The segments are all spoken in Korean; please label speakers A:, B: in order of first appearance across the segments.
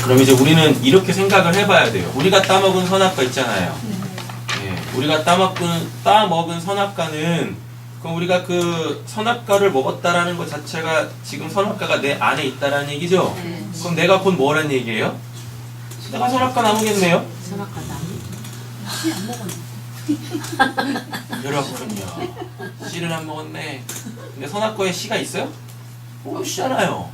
A: 그럼 이제 우리는 이렇게 생각을 해봐야 돼요. 우리가 따먹은 선악과 있잖아요. 예, 우리가 따먹은 선악과는 그럼 우리가 그 선악과를 먹었다라는 것 자체가 지금 선악과가 내 안에 있다라는 얘기죠? 그럼 내가 곧 뭐라는 얘기예요? 내가 선악과 나무겠네요?
B: 선악과 나무.
A: 그렇군요. 씨를 안 먹었네. 근데 선악과에 씨가 있어요? 없잖아요.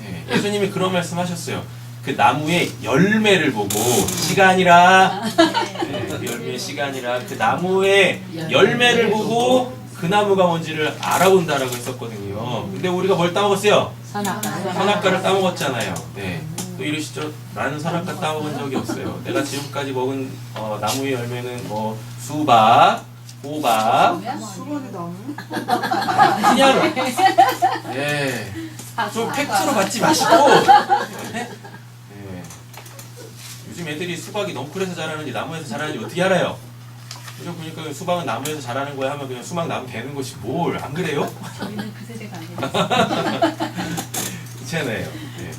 A: 예, 예수님이 그런 말씀 하셨어요. 그 나무의 열매를 보고 씨가 아니라 그 열매의 씨가 아니라 그 나무의 열매를 보고 그 나무가 뭔지를 알아본다라고 했었거든요. 근데 우리가 뭘 따먹었어요? 선악과를 따먹었잖아요. 네. 또 이러시죠? 나는 선악과 따먹은 적이 없어요. 내가 지금까지 먹은 나무의 열매는 뭐 수박, 호박,
C: 수박이 나무?
A: 그냥 예. 좀 팩트로 받지 마시고 네? 예. 요즘 애들이 수박이 넝쿨에서 자라는지 나무에서 자라는지 어떻게 알아요? 요즘 보니까 수박은 나무에서 자라는 거야 하면 그냥 수박 나무 되는 것이 뭘 안 그래요?
D: 저희는 그 세대가 아니에요.
A: 그렇잖아요. 예.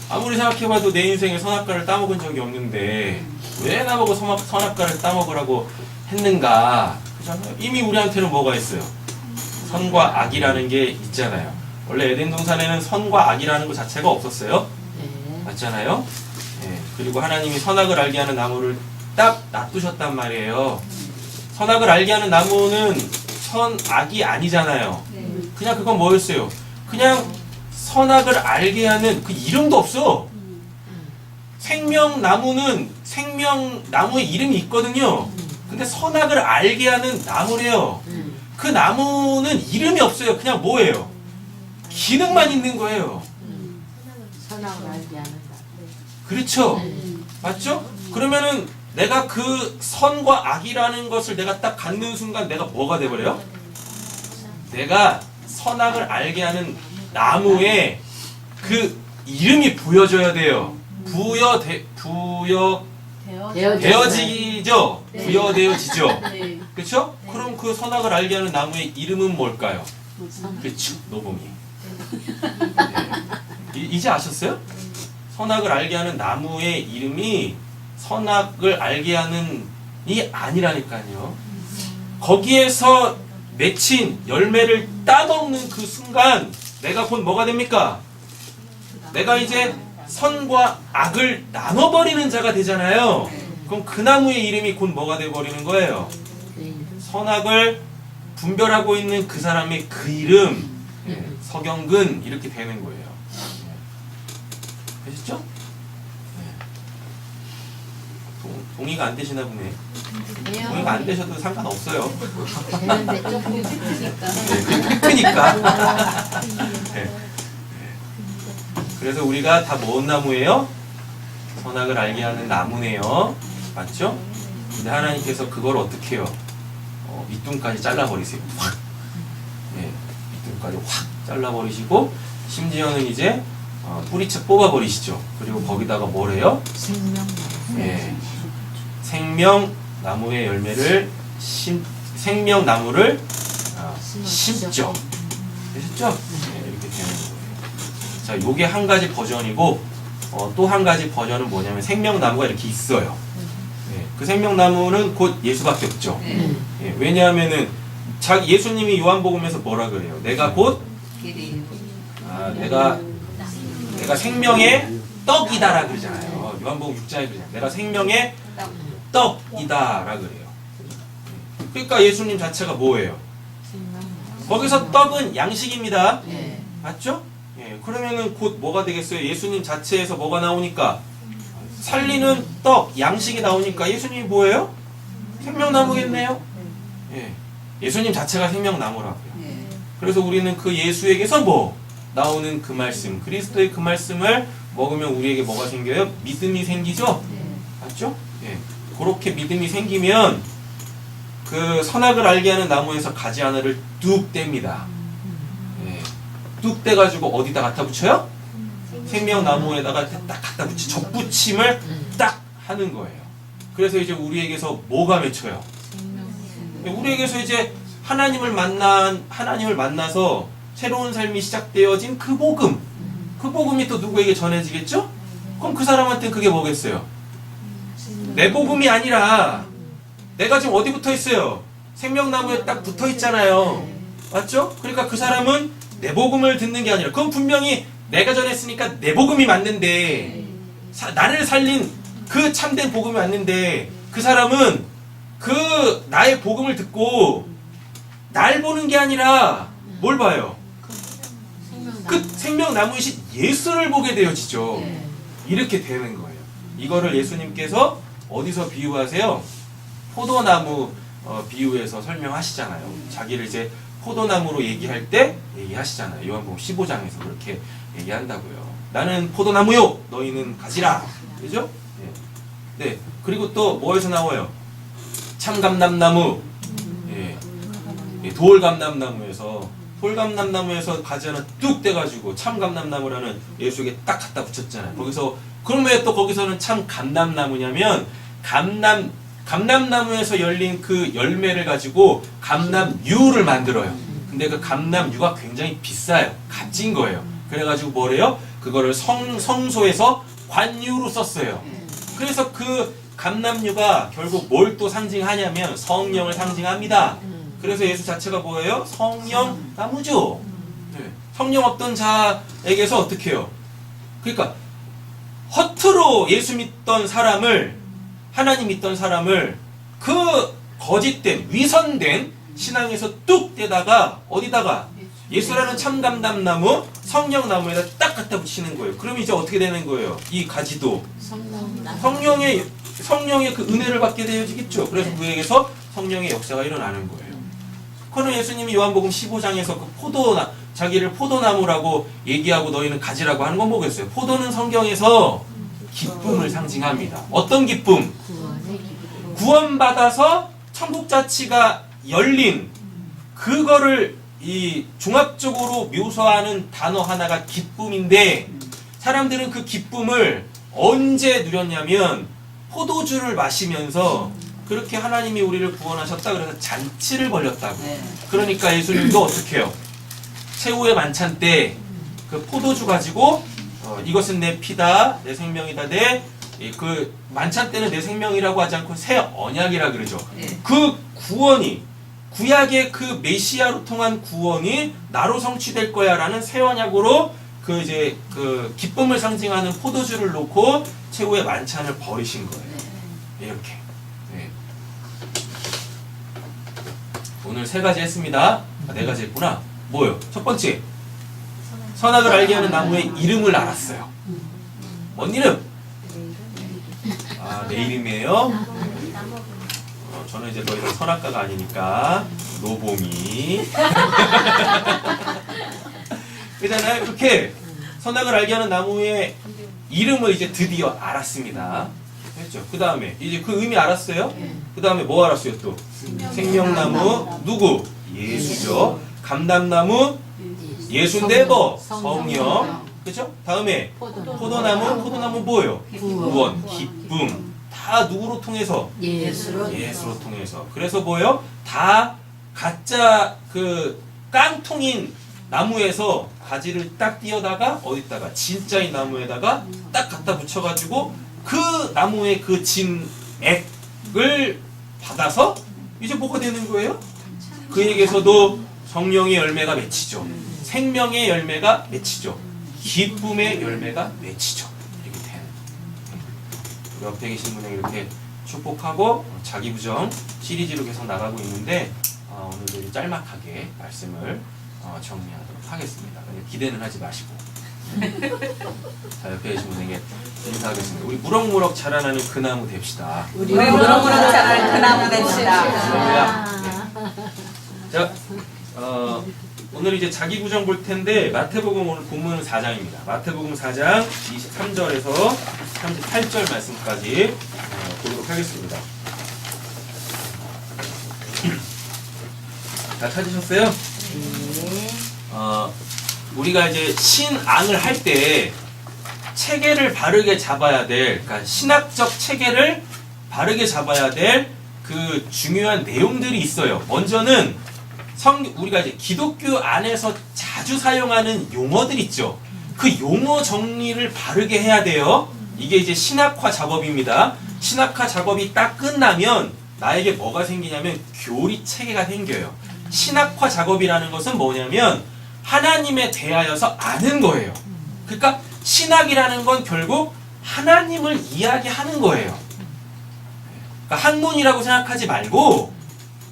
A: 아무리 생각해봐도 내 인생에 선악과를 따먹은 적이 없는데 왜 나보고 선악과를 따먹으라고 했는가? 그렇잖아요. 이미 우리한테는 뭐가 있어요? 선과 악이라는 게 있잖아요. 원래 에덴 동산에는 선과 악이라는 것 자체가 없었어요. 맞잖아요. 예. 그리고 하나님이 선악을 알게 하는 나무를 딱 놔두셨단 말이에요. 선악을 알게 하는 나무는 선악이 아니잖아요. 그냥 그건 뭐였어요? 그냥 선악을 알게 하는 그 이름도 없어. 생명나무는 생명나무의 이름이 있거든요. 근데 선악을 알게 하는 나무래요. 그 나무는 이름이 없어요. 그냥 뭐예요? 기능만 있는 거예요.
B: 선악을 알게 하는다.
A: 그렇죠? 맞죠? 그러면은 내가 그 선과 악이라는 것을 내가 딱 갖는 순간 내가 뭐가 돼버려요? 내가 선악을 알게 하는 나무에 그 이름이 부여져야 돼요. 되어지죠?
B: 네.
A: 부여되어지죠?
D: 네.
A: 그렇죠? 그럼 그 선악을 알게 하는 나무의 이름은 뭘까요? 그렇죠. 노봉이. 네. 이제 아셨어요? 선악을 알게 하는 나무의 이름이 선악을 알게 하는 이 아니라니까요. 거기에서 맺힌 열매를 따먹는 그 순간 내가 곧 뭐가 됩니까? 내가 이제 선과 악을 나눠버리는 자가 되잖아요. 그럼 그 나무의 이름이 곧 뭐가 돼버리는 거예요? 선악을 분별하고 있는 그 사람의 그 이름, 서경근 이렇게 되는 거예요. 되셨죠? 동의가 안 되시나 보네. 동의가 안 되셔도 상관없어요.
B: 되는데 조금
A: 네, 팩트니까. 네. 그래서 우리가 다 뭔 나무예요? 선악을 알게 하는 나무네요. 맞죠? 근데 하나님께서 그걸 어떻게 해요? 밑둥까지 잘라버리세요. 확. 네, 밑둥까지 확 잘라버리시고 심지어는 이제 뿌리채 뽑아버리시죠. 그리고 거기다가 뭘 해요? 네. 생명나무의 열매를 생명나무를 심죠. 되셨죠? 네, 이렇게 되는 거예요. 자, 요게 한 가지 버전이고 또 한 가지 버전은 뭐냐면 생명나무가 이렇게 있어요. 네, 그 생명나무는 곧 예수밖에 없죠. 네, 왜냐하면은 예수님이 요한복음에서 뭐라 그래요? 내가 곧 내가 생명의 떡이다라 그러잖아요. 요한복음 6장에 그러잖아요. 내가 생명의 떡이다라 그래요. 그러니까 예수님 자체가 뭐예요? 거기서 떡은 양식입니다. 맞죠? 예, 그러면은 곧 뭐가 되겠어요? 예수님 자체에서 뭐가 나오니까 살리는 떡, 양식이 나오니까 예수님이 뭐예요? 생명나무겠네요. 예, 예수님 자체가 생명나무라고요. 그래서 우리는 그 예수에게서 뭐 나오는 그 말씀, 그리스도의 그 말씀을 먹으면 우리에게 뭐가 생겨요? 믿음이 생기죠? 맞죠? 예. 그렇게 믿음이 생기면 그 선악을 알게 하는 나무에서 가지 하나를 뚝 뗍니다. 예. 뚝 떼가지고 어디다 갖다 붙여요? 생명나무에다가 딱 갖다 붙이 접붙임을 딱 하는 거예요. 그래서 이제 우리에게서 뭐가 맺혀요? 우리에게서 이제 하나님을 만나서 새로운 삶이 시작되어진 그 복음이 또 누구에게 전해지겠죠? 그럼 그 사람한테는 그게 뭐겠어요? 내 복음이 아니라 내가 지금 어디 붙어 있어요? 생명나무에 딱 붙어 있잖아요. 맞죠? 그러니까 그 사람은 내 복음을 듣는 게 아니라 그건 분명히 내가 전했으니까 내 복음이 맞는데 나를 살린 그 참된 복음이 맞는데 그 사람은 그 나의 복음을 듣고 날 보는 게 아니라 뭘 봐요? 그 생명나무이신 예수를 보게 되어지죠. 이렇게 되는 거예요. 이거를 예수님께서 어디서 비유하세요? 포도나무 비유해서 설명하시잖아요. 자기를 이제 포도나무로 얘기할 때 얘기하시잖아요. 요한복음 15장에서 그렇게 얘기한다고요. 나는 포도나무요, 너희는 가지라. 그죠? 네. 그리고 또 뭐에서 나와요? 참감람나무, 돌감람나무에서 돌감람나무에서 가지 하나 뚝 떼가지고 참감람나무라는 예수에게 딱 갖다 붙였잖아요. 거기서 그럼 왜 또 거기서는 참 감람나무냐면 감람나무에서 열린 그 열매를 가지고 감람유를 만들어요. 근데 그 감람유가 굉장히 비싸요. 값진 거예요. 그래가지고 뭐래요? 그거를 성소에서 관유로 썼어요. 그래서 그 감람유가 결국 뭘 또 상징하냐면 성령을 상징합니다. 그래서 예수 자체가 뭐예요? 성령 나무죠. 네. 성령 없던 자에게서 어떻게 해요? 그러니까 허투루 예수 믿던 사람을, 하나님 믿던 사람을 그 거짓된 위선된 신앙에서 뚝 떼다가 어디다가 예수라는 참감람나무 성령나무에다 딱 갖다 붙이는 거예요. 그럼 이제 어떻게 되는 거예요? 이 가지도 성령의 그 은혜를 받게 되어지겠죠. 그래서 그에게서 성령의 역사가 일어나는 거예요. 그거는 예수님이 요한복음 15장에서 그 자기를 포도나무라고 얘기하고 너희는 가지라고 하는 건 뭐겠어요? 포도는 성경에서 기쁨을 상징합니다. 어떤 기쁨? 구원받아서 천국 자치가 열린 그거를 이 종합적으로 묘사하는 단어 하나가 기쁨인데 사람들은 그 기쁨을 언제 누렸냐면 포도주를 마시면서 그렇게 하나님이 우리를 구원하셨다 그래서 잔치를 벌였다고. 그러니까 예수님도 어떻게 해요? 최후의 만찬 때 그 포도주 가지고 이것은 내 피다, 내 생명이다. 그 만찬 때는 내 생명이라고 하지 않고 새 언약이라 그러죠. 그 구원이 구약의 그 메시아로 통한 구원이 나로 성취될 거야라는 새 언약으로 그 이제 그 기쁨을 상징하는 포도주를 놓고 최후의 만찬을 벌이신 거예요. 이렇게. 네. 오늘 3가지 했습니다. 4가지 했구나. 뭐요? 첫 번째, 선악을 알게 하는 나무의 이름을 알았어요. 뭔 이름? 내 이름이에요. 저는 이제 더 이상 선악가가 아니니까 노봄이. 그잖아요. 이렇게 선악을 알게 하는 나무의 이름을 이제 드디어 알았습니다. 했죠. 그 다음에 이제 그 의미 알았어요. 그 다음에 뭐 알았어요 또? 생명나무 누구? 예수죠. 감람나무 예수인데 뭐? 성령. 그죠? 다음에 포도나무 뭐예요? 구원, 기쁨. 다 누구로 통해서? 예수로 통해서. 그래서 뭐예요? 다 가짜 그 깡통인 나무에서 가지를 딱 띄어다가 어디다가 진짜인 나무에다가 딱 갖다 붙여가지고 그 나무의 그 진액을 받아서 이제 뭐가 되는 거예요? 그에게서도 성령의 열매가 맺히죠. 생명의 열매가 맺히죠. 기쁨의 열매가 맺히죠. 이렇게 되는. 우리 옆에 계신 분에게 이렇게 축복하고 자기부정 시리즈로 계속 나가고 있는데 오늘도 짤막하게 말씀을 정리하도록 하겠습니다. 기대는 하지 마시고. 자, 옆에 계신 분에게 인사하겠습니다. 우리 무럭무럭 자라나는 그 나무 됩시다.
C: 우리 무럭무럭 자라는 그 나무 됩시다.
A: 네. 자, 오늘 이제 자기 구정 볼 텐데 마태복음 오늘 본문은 4장입니다. 마태복음 4장 23절에서 38절 말씀까지 보도록 하겠습니다. 다 찾으셨어요?
B: 네.
A: 우리가 이제 신앙을 할 때 체계를 바르게 잡아야 될, 그러니까 신학적 체계를 바르게 잡아야 될 그 중요한 내용들이 있어요. 먼저는 우리가 이제 기독교 안에서 자주 사용하는 용어들 있죠. 그 용어 정리를 바르게 해야 돼요. 이게 이제 신학화 작업입니다. 신학화 작업이 딱 끝나면 나에게 뭐가 생기냐면 교리 체계가 생겨요. 신학화 작업이라는 것은 뭐냐면 하나님에 대하여서 아는 거예요. 그러니까 신학이라는 건 결국 하나님을 이야기하는 거예요. 그러니까 학문이라고 생각하지 말고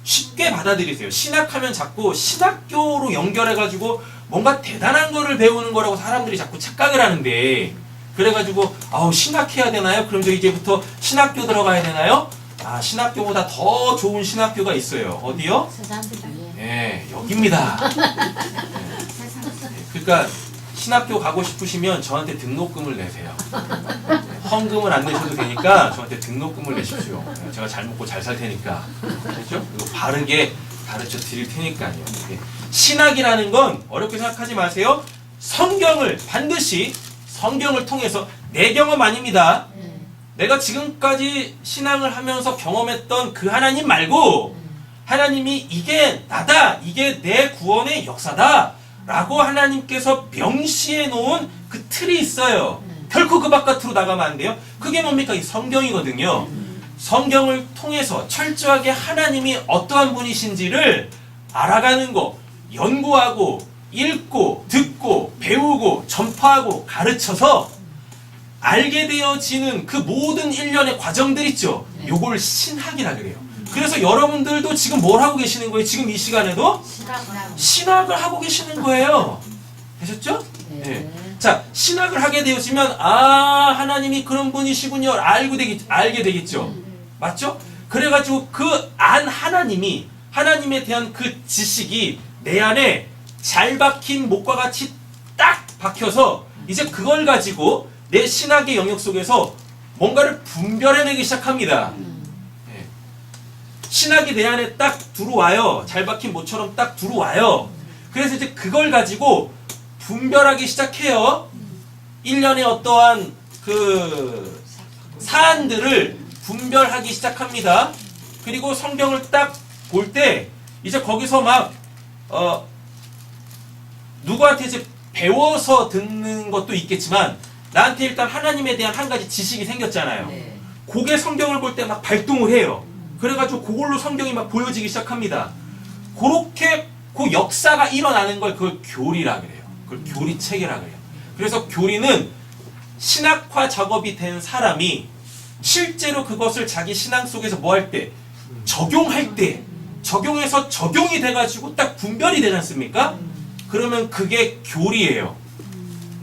A: 쉽게 받아들이세요. 신학하면 자꾸 신학교로 연결해가지고 뭔가 대단한 거를 배우는 거라고 사람들이 자꾸 착각을 하는데, 그래가지고 신학해야 되나요? 그럼 저 이제부터 신학교 들어가야 되나요? 아, 신학교보다 더 좋은 신학교가 있어요. 어디요?
B: 세상들이.
A: 네, 여기입니다. 그러니까 신학교 가고 싶으시면 저한테 등록금을 내세요. 헌금을 안 내셔도 되니까 저한테 등록금을 내십시오. 제가 잘 먹고 잘 살 테니까. 그렇죠? 그리고 바르게 가르쳐 드릴 테니까요. 신학이라는 건 어렵게 생각하지 마세요. 성경을 반드시 성경을 통해서, 내 경험 아닙니다. 내가 지금까지 신앙을 하면서 경험했던 그 하나님 말고 하나님이 이게 나다, 이게 내 구원의 역사다 라고 하나님께서 명시해 놓은 그 틀이 있어요. 결코 그 바깥으로 나가면 안 돼요. 그게 뭡니까? 이 성경이거든요. 성경을 통해서 철저하게 하나님이 어떠한 분이신지를 알아가는 거, 연구하고 읽고 듣고 배우고 전파하고 가르쳐서 알게 되어지는 그 모든 일련의 과정들 있죠. 요걸 신학이라 그래요. 그래서 여러분들도 지금 뭘 하고 계시는 거예요? 지금 이 시간에도 신학을 하고 계시는 거예요. 되셨죠? 네. 자, 신학을 하게 되어지면 하나님이 그런 분이시군요. 알게 되겠죠. 맞죠? 그래가지고 그 안 하나님이, 하나님에 대한 그 지식이 내 안에 잘 박힌 목과 같이 딱 박혀서 이제 그걸 가지고 내 신학의 영역 속에서 뭔가를 분별해내기 시작합니다. 네. 신학이 내 안에 딱 들어와요. 잘 박힌 모처럼 딱 들어와요. 그래서 이제 그걸 가지고 분별하기 시작해요. 일련의 어떠한 그 사안들을 분별하기 시작합니다. 그리고 성경을 딱 볼 때 이제 거기서 막 누구한테 이제 배워서 듣는 것도 있겠지만 나한테 일단 하나님에 대한 한 가지 지식이 생겼잖아요. 그게 성경을 볼 때 막 발동을 해요. 그래가지고 그걸로 성경이 막 보여지기 시작합니다. 그렇게 그 역사가 일어나는 걸 그걸 교리라 그래요. 그걸 교리 체계라 그래요. 그래서 교리는 신학화 작업이 된 사람이 실제로 그것을 자기 신앙 속에서 뭐 할 때, 적용할 때, 적용해서 적용이 돼가지고 딱 분별이 되지 않습니까? 그러면 그게 교리예요.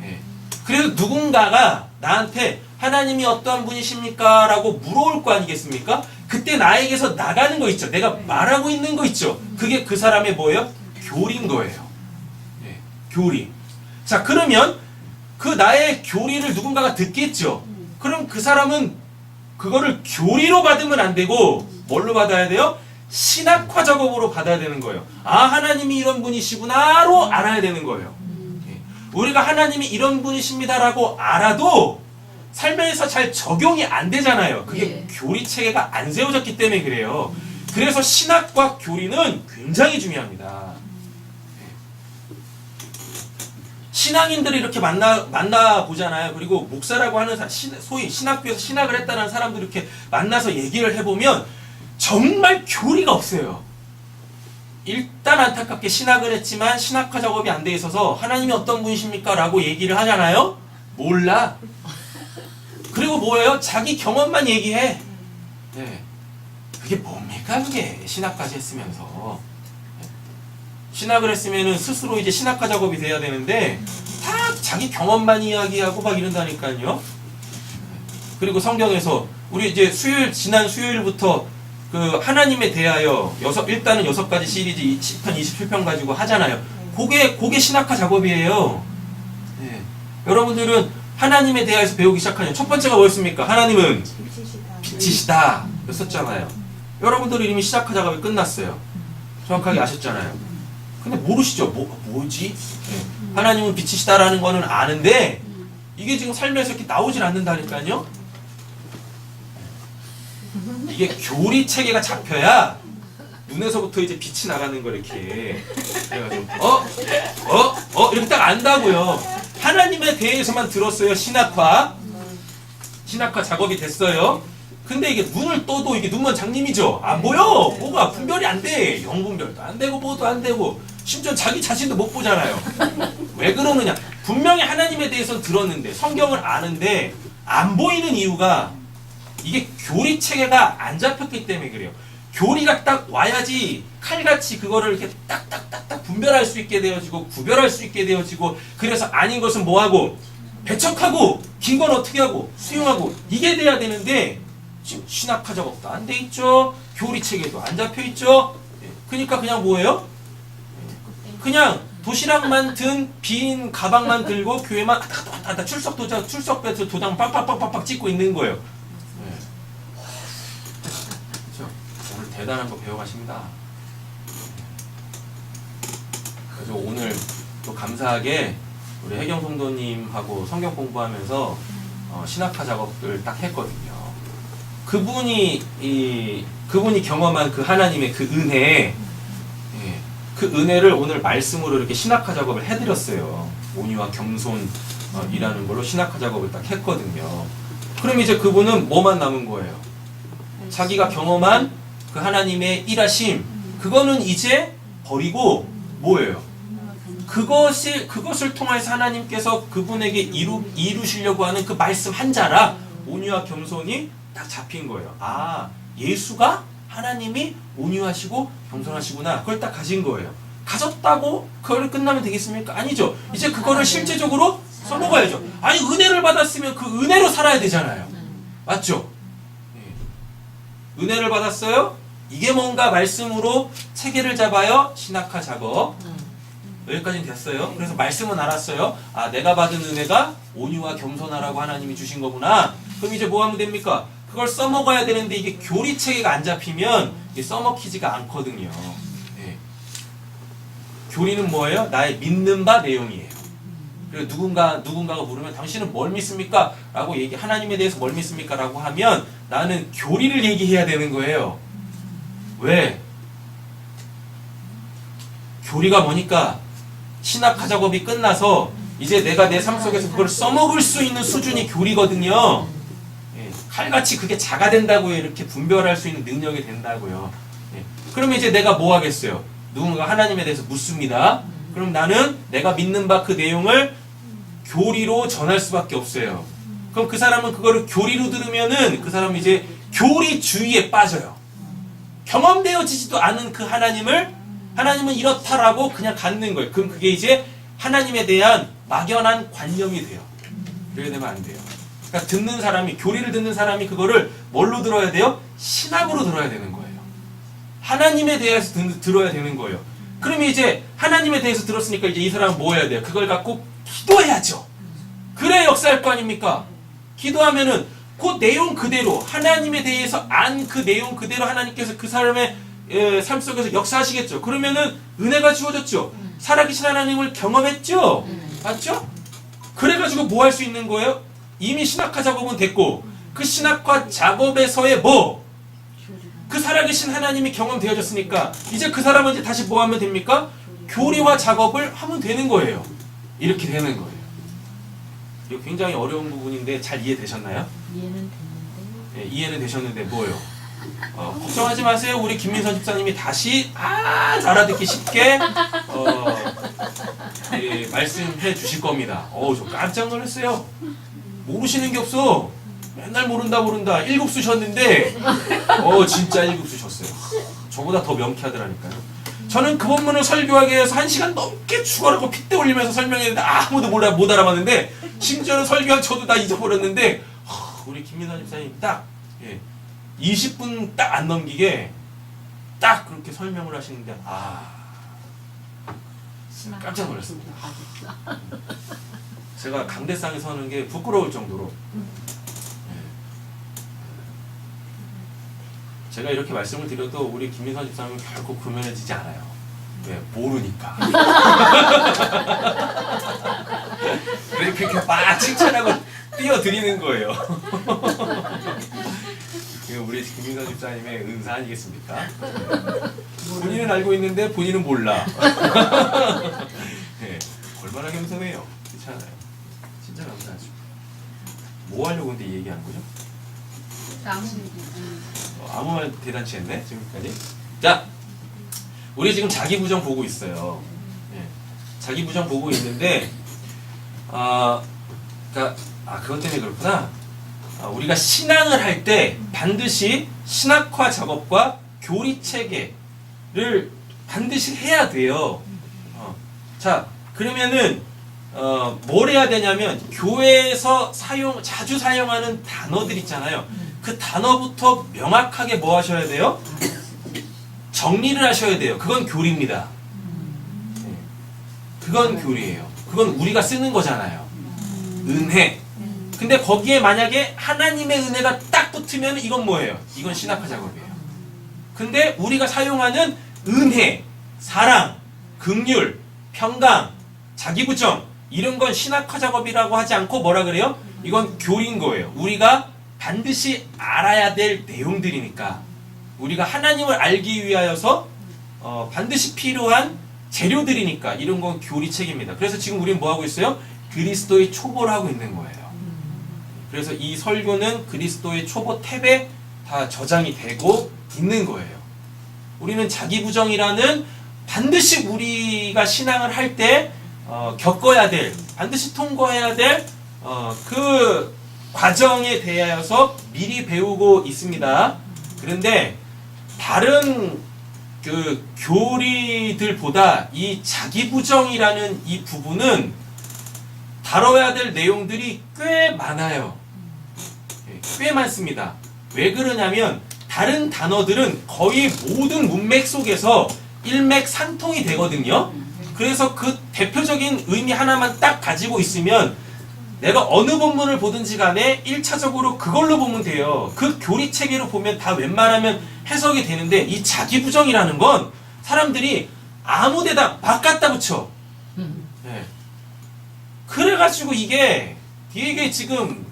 A: 예. 그래서 누군가가 나한테 하나님이 어떠한 분이십니까? 라고 물어올 거 아니겠습니까? 그때 나에게서 나가는 거 있죠. 내가 말하고 있는 거 있죠. 그게 그 사람의 뭐예요? 교리인 거예요. 예. 교리. 자, 그러면 그 나의 교리를 누군가가 듣겠죠. 그럼 그 사람은 그거를 교리로 받으면 안 되고 뭘로 받아야 돼요? 신학화 작업으로 받아야 되는 거예요. 하나님이 이런 분이시구나로 알아야 되는 거예요. 우리가 하나님이 이런 분이십니다라고 알아도 삶에서 잘 적용이 안 되잖아요. 그게 교리 체계가 안 세워졌기 때문에 그래요. 그래서 신학과 교리는 굉장히 중요합니다. 신앙인들이 이렇게 만나 보잖아요. 그리고 목사라고 하는 사람, 소위 신학교에서 신학을 했다는 사람들 이렇게 만나서 얘기를 해보면 정말 교리가 없어요. 일단 안타깝게 신학을 했지만 신학화 작업이 안 돼 있어서 하나님이 어떤 분이십니까? 라고 얘기를 하잖아요. 몰라. 그리고 뭐예요? 자기 경험만 얘기해. 네. 그게 뭡니까? 그게 신학까지 했으면서. 신학을 했으면은 스스로 이제 신학화 작업이 돼야 되는데 다 자기 경험만 이야기하고 막 이런다니까요. 그리고 성경에서 우리 이제 지난 수요일부터 그 하나님에 대하여 일단은 6가지 시리즈 10편 27편 가지고 하잖아요. 그게 신학화 작업이에요. 네. 여러분들은 하나님에 대하여서 배우기 시작하냐. 첫 번째가 뭐였습니까? 하나님은 빛이시다 였었잖아요. 여러분들은 이미 신학화 작업이 끝났어요. 정확하게 아셨잖아요. 근데 모르시죠? 뭐지? 네. 하나님은 빛이시다라는 거는 아는데 이게 지금 삶에서 이렇게 나오질 않는다니까요. 이게 교리 체계가 잡혀야 눈에서부터 이제 빛이 나가는 거 이렇게 그래가지고 이렇게 딱 안다고요. 하나님에 대해서만 들었어요. 신학화. 신학화 작업이 됐어요. 근데 이게 눈을 떠도 이게 눈먼 장님이죠. 안 보여. 뭐가 분별이 안 돼. 영분별도 안 되고 뭐도 안 되고 심지어 자기 자신도 못 보잖아요. 왜 그러느냐? 분명히 하나님에 대해서 들었는데 성경을 아는데 안 보이는 이유가 이게 교리 체계가 안 잡혔기 때문에 그래요. 교리가 딱 와야지 칼같이 그거를 이렇게 딱딱딱딱 분별할 수 있게 되어지고 구별할 수 있게 되어지고 그래서 아닌 것은 뭐하고 배척하고 긴 건 어떻게 하고 수용하고 이게 돼야 되는데 지금 신학화 작업도 안 돼 있죠. 교리 체계도 안 잡혀 있죠. 그러니까 그냥 뭐예요? 그냥 도시락만 든 빈 가방만 들고 교회만 출석 도장 출석배에서 도장 빡빡빡빡 찍고 있는 거예요. 그렇죠? 오늘 대단한 거 배워가십니다. 그래서 오늘 또 감사하게 우리 혜경 성도님하고 성경 공부하면서 신학화 작업을 딱 했거든요. 그분이 경험한 그 하나님의 그 은혜, 그 은혜를 오늘 말씀으로 이렇게 신학화 작업을 해드렸어요. 온유와 겸손이라는 걸로 신학화 작업을 딱 했거든요. 그럼 이제 그분은 뭐만 남은 거예요? 자기가 경험한 그 하나님의 일하심, 그거는 이제 버리고 뭐예요? 그것을 통해서 하나님께서 그분에게 이루시려고 하는 그 말씀 한 자라 온유와 겸손이 딱 잡힌 거예요. 아, 예수가 하나님이 온유하시고 겸손하시구나. 그걸 딱 가진 거예요. 가졌다고 그걸 끝나면 되겠습니까? 아니죠. 이제 그거를 실제적으로 써먹어야죠. 아니 은혜를 받았으면 그 은혜로 살아야 되잖아요. 맞죠? 은혜를 받았어요? 이게 뭔가 말씀으로 체계를 잡아요. 신학화 작업. 여기까지는 됐어요. 그래서 말씀은 알았어요. 아, 내가 받은 은혜가 온유와 겸손하라고 하나님이 주신 거구나. 그럼 이제 뭐 하면 됩니까? 그걸 써먹어야 되는데 이게 교리 체계가 안 잡히면 이게 써먹히지가 않거든요. 네. 교리는 뭐예요? 나의 믿는 바 내용이에요. 그리고 누군가가 물으면 당신은 뭘 믿습니까? 라고 하나님에 대해서 뭘 믿습니까? 라고 하면 나는 교리를 얘기해야 되는 거예요. 왜? 교리가 뭐니까 신학화 작업이 끝나서 이제 내가 내 삶 속에서 그걸 써먹을 수 있는 수준이 교리거든요. 예, 칼같이 그게 자가 된다고요. 이렇게 분별할 수 있는 능력이 된다고요. 예, 그러면 이제 내가 뭐 하겠어요? 누군가 하나님에 대해서 묻습니다. 그럼 나는 내가 믿는 바 그 내용을 교리로 전할 수밖에 없어요. 그럼 그 사람은 그거를 교리로 들으면은 그 사람은 이제 교리주의에 빠져요. 경험되어지지도 않은 그 하나님은 이렇다라고 그냥 갖는 거예요. 그럼 그게 이제 하나님에 대한 막연한 관념이 돼요. 그래야 되면 안 돼요. 그러니까 교리를 듣는 사람이 그거를 뭘로 들어야 돼요? 신학으로 들어야 되는 거예요. 하나님에 대해서 들어야 되는 거예요. 그러면 이제 하나님에 대해서 들었으니까 이제 이 사람은 뭐 해야 돼요? 그걸 갖고 기도해야죠. 그래야 역사할 거 아닙니까? 기도하면은 그 내용 그대로 하나님에 대해서 안 그 내용 그대로 하나님께서 그 사람의 삶 속에서 역사하시겠죠. 그러면은 은혜가 주어졌죠. 살아계신 하나님을 경험했죠. 맞죠? 그래가지고 뭐 할 수 있는 거예요? 이미 신학화 작업은 됐고 그 신학화 작업에서의 그 살아계신 하나님이 경험되어졌으니까 이제 그 사람은 이제 다시 뭐 하면 됩니까? 교리와 작업을 하면 되는 거예요. 이렇게 되는 거예요. 이거 굉장히 어려운 부분인데 잘 이해되셨나요?
B: 이해는 됐는데.
A: 네, 이해는 되셨는데 뭐예요? 걱정하지 마세요. 우리 김민선 집사님이 다시 아주 알아듣기 쉽게 예, 말씀해 주실 겁니다. 저 깜짝 놀랐어요. 모르시는 게 없어. 맨날 모른다 7 쓰셨는데 진짜 7 쓰셨어요. 저보다 더 명쾌하더라니까요. 저는 그 본문을 설교하기 위해서 1시간 넘게 죽어라고 핏대 올리면서 설명했는데 아무도 못 알아봤는데 심지어는 설교한 저도 다 잊어버렸는데 우리 김민선 집사님 딱 20분 딱 안 넘기게 딱 그렇게 설명을 하시는데 깜짝 놀랐습니다. 제가 강대상에 서는 게 부끄러울 정도로 제가 이렇게 말씀을 드려도 우리 김민선 집사님은 결코 교면해지지 않아요. 왜? 모르니까. 그렇게 막 칭찬하고 띄워드리는 거예요. 우리 김민선 집사님의 은사 아니겠습니까? 본인은 알고 있는데 본인은 몰라. 네, 얼마나 겸손해요. 그렇잖아요. 진짜 감사하죠. 뭐 하려고 근데 얘기하는 거죠? 아무 말 대단치 않네 지금까지. 자, 우리 지금 자기 부정 보고 있어요. 예. 자기 부정 보고 있는데, 그것 때문에 그렇구나. 우리가 신앙을 할 때 반드시 신학화 작업과 교리 체계를 반드시 해야 돼요. 자, 그러면은 뭘 해야 되냐면 교회에서 자주 사용하는 단어들 있잖아요. 그 단어부터 명확하게 뭐 하셔야 돼요? 정리를 하셔야 돼요. 그건 교리입니다. 그건 교리예요. 그건 우리가 쓰는 거잖아요. 은혜. 근데 거기에 만약에 하나님의 은혜가 딱 붙으면 이건 뭐예요? 이건 신학화 작업이에요. 근데 우리가 사용하는 은혜, 사랑, 긍휼, 평강, 자기부정 이런 건 신학화 작업이라고 하지 않고 뭐라 그래요? 이건 교리인 거예요. 우리가 반드시 알아야 될 내용들이니까 우리가 하나님을 알기 위하여서 반드시 필요한 재료들이니까 이런 건 교리책입니다. 그래서 지금 우리는 뭐 하고 있어요? 그리스도의 초보를 하고 있는 거예요. 그래서 이 설교는 그리스도의 초보 탭에 다 저장이 되고 있는 거예요. 우리는 자기부정이라는 반드시 우리가 신앙을 할 때 겪어야 될, 반드시 통과해야 될 그 과정에 대하여서 미리 배우고 있습니다. 그런데 다른 그 교리들보다 이 자기부정이라는 이 부분은 다뤄야 될 내용들이 꽤 많아요. 꽤 많습니다. 왜 그러냐면 다른 단어들은 거의 모든 문맥 속에서 일맥상통이 되거든요. 그래서 그 대표적인 의미 하나만 딱 가지고 있으면 내가 어느 본문을 보든지 간에 1차적으로 그걸로 보면 돼요. 그 교리 체계로 보면 다 웬만하면 해석이 되는데 이 자기부정이라는 건 사람들이 아무 데다 막 갖다 붙여. 네. 그래가지고 이게 지금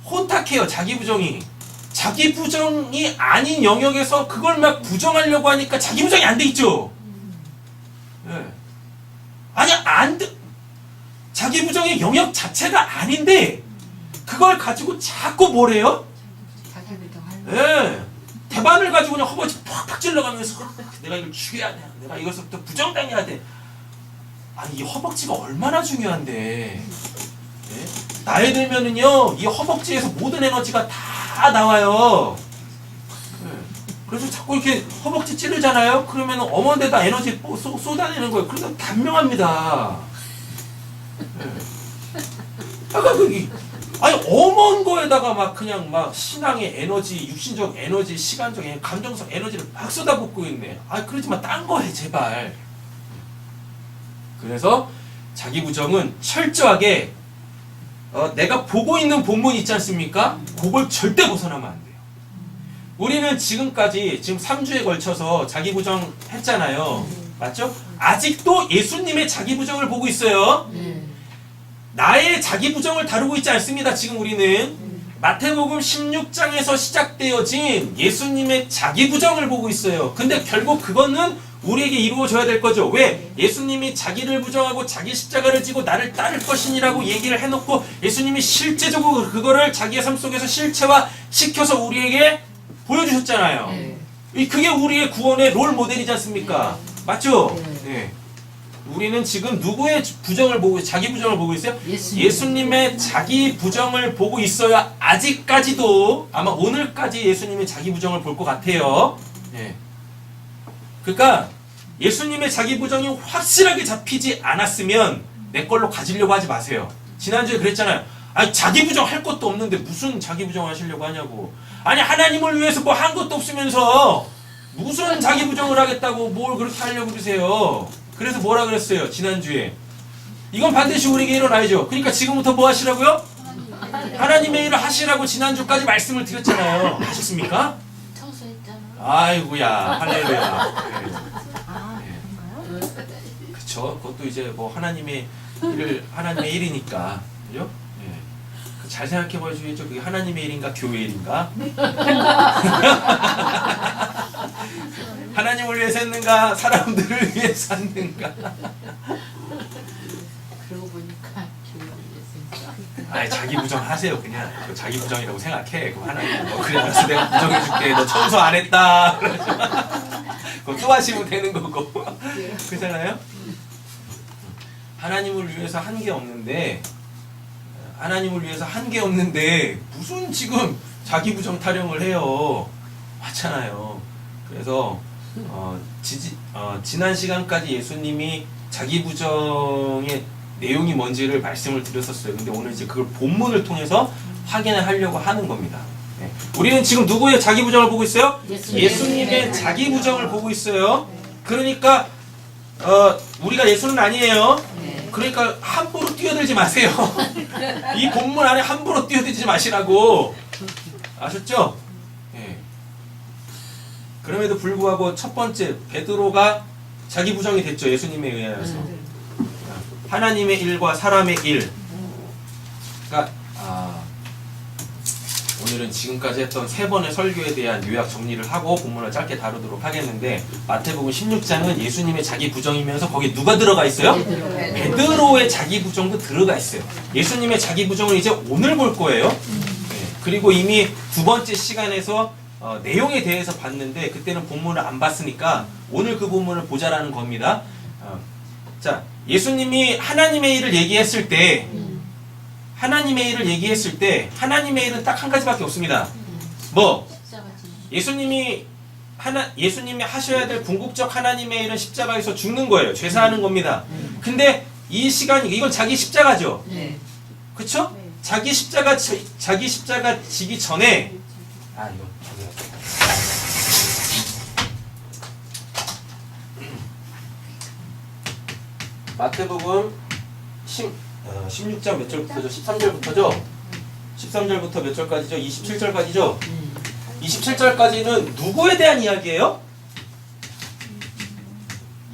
A: 혼탁해요. 자기부정이. 자기부정이 아닌 영역에서 그걸 막 부정하려고 하니까 자기부정이 안 돼 있죠. 네. 아니 안 돼. 자기부정의 영역 자체가 아닌데 그걸 가지고 자꾸 뭐래요? 네. 대반을 가지고 그냥 허벅지 팍팍 찔러가면서 내가 이걸 죽여야 돼. 내가 이것부터 부정당해야 돼. 아니 이 허벅지가 얼마나 중요한데. 네? 나이 들면은요 이 허벅지에서 모든 에너지가 다 나와요. 네. 그래서 자꾸 이렇게 허벅지 찌르잖아요. 그러면 어머니에다 에너지 쏟아내는 거예요. 그래서 단명합니다. 아니 엄한 거에다가 막 그냥 막 신앙의 에너지, 육신적 에너지, 시간적 에너지, 감정적 에너지를 막 쏟아붓고 있네. 아 그러지 마, 딴 거 해 제발. 그래서 자기부정은 철저하게 내가 보고 있는 본문 있지 않습니까? 그걸 절대 벗어나면 안 돼요. 우리는 지금까지 지금 3주에 걸쳐서 자기부정 했잖아요. 맞죠? 아직도 예수님의 자기부정을 보고 있어요. 나의 자기부정을 다루고 있지 않습니다. 지금 우리는 마태복음 16장에서 시작되어진 예수님의 자기부정을 보고 있어요. 근데 결국 그거는 우리에게 이루어져야 될 거죠. 왜? 예수님이 자기를 부정하고 자기 십자가를 지고 나를 따를 것이니라고 얘기를 해놓고 예수님이 실제적으로 그거를 자기의 삶 속에서 실체화 시켜서 우리에게 보여주셨잖아요. 그게 우리의 구원의 롤 모델이지 않습니까? 맞죠? 네. 우리는 지금 누구의 부정을 보고 자기 부정을 보고 있어요? 예수님의 자기 부정을 보고 있어야 아직까지도 아마 오늘까지 예수님의 자기 부정을 볼 것 같아요. 네. 그러니까 예수님의 자기 부정이 확실하게 잡히지 않았으면 내 걸로 가지려고 하지 마세요. 지난주에 그랬잖아요. 아니 자기 부정 할 것도 없는데 무슨 자기 부정 하시려고 하냐고. 아니 하나님을 위해서 뭐 한 것도 없으면서 무슨 자기 부정을 하겠다고 뭘 그렇게 하려고 그러세요. 그래서 뭐라 그랬어요? 지난주에. 이건 반드시 우리에게 일어나야죠. 그러니까 지금부터 뭐 하시라고요? 하나님의 일을 하시라고 지난주까지 말씀을 드렸잖아요. 하셨습니까?
B: 청소했잖아.
A: 아이고야. 할렐루야.
B: 그런가요?
A: 그쵸. 그것도 이제 뭐 하나님의 일이니까. 그죠? 예. 잘 생각해 보셔야죠. 그게 하나님의 일인가 교회 일인가? 하나님을 위해서 했는가? 사람들을 위해서 했는가?
B: 그러고 보니까 교회를 위해서
A: 아니 자기 부정하세요 그냥. 자기 부정이라고 생각해. 그럼 하나님 그래 알았어 내가 부정해줄게. 너 청소 안 했다. 그럼 또 하시면 되는 거고. 그렇잖아요? 하나님을 위해서 한 게 없는데 무슨 지금 자기 부정 타령을 해요. 맞잖아요. 그래서 지난 시간까지 예수님이 자기 부정의 내용이 뭔지를 말씀을 드렸었어요. 근데 오늘 이제 그걸 본문을 통해서 확인을 하려고 하는 겁니다. 네. 우리는 지금 누구의 자기 부정을 보고 있어요? 예수님의 자기 부정을 보고 있어요. 그러니까 우리가 예수는 아니에요. 그러니까 함부로 뛰어들지 마세요. 이 본문 안에 함부로 뛰어들지 마시라고. 아셨죠? 네. 그럼에도 불구하고 첫 번째 베드로가 자기 부정이 됐죠. 예수님에 의해서. 하나님의 일과 사람의 일. 그러니까 오늘은 지금까지 했던 세 번의 설교에 대한 요약 정리를 하고 본문을 짧게 다루도록 하겠는데 마태복음 16장은 예수님의 자기 부정이면서 거기 누가 들어가 있어요? 베드로의 자기 부정도 들어가 있어요. 예수님의 자기 부정을 이제 오늘 볼 거예요. 네. 그리고 이미 두 번째 시간에서 내용에 대해서 봤는데 그때는 본문을 안 봤으니까 오늘 그 본문을 보자라는 겁니다. 자, 예수님이 하나님의 일을 얘기했을 때 하나님의 일은 딱 한 가지밖에 없습니다. 뭐? 예수님이 하셔야 될 궁극적 하나님의 일은 십자가에서 죽는 거예요. 죄사하는 겁니다. 근데 이건 자기 십자가죠. 그쵸? 자기 십자가 지기 전에 이거 마태복음 16장 몇 절부터죠? 13절부터죠? 13절부터 몇 절까지죠? 27절까지죠? 27절까지는 누구에 대한 이야기예요?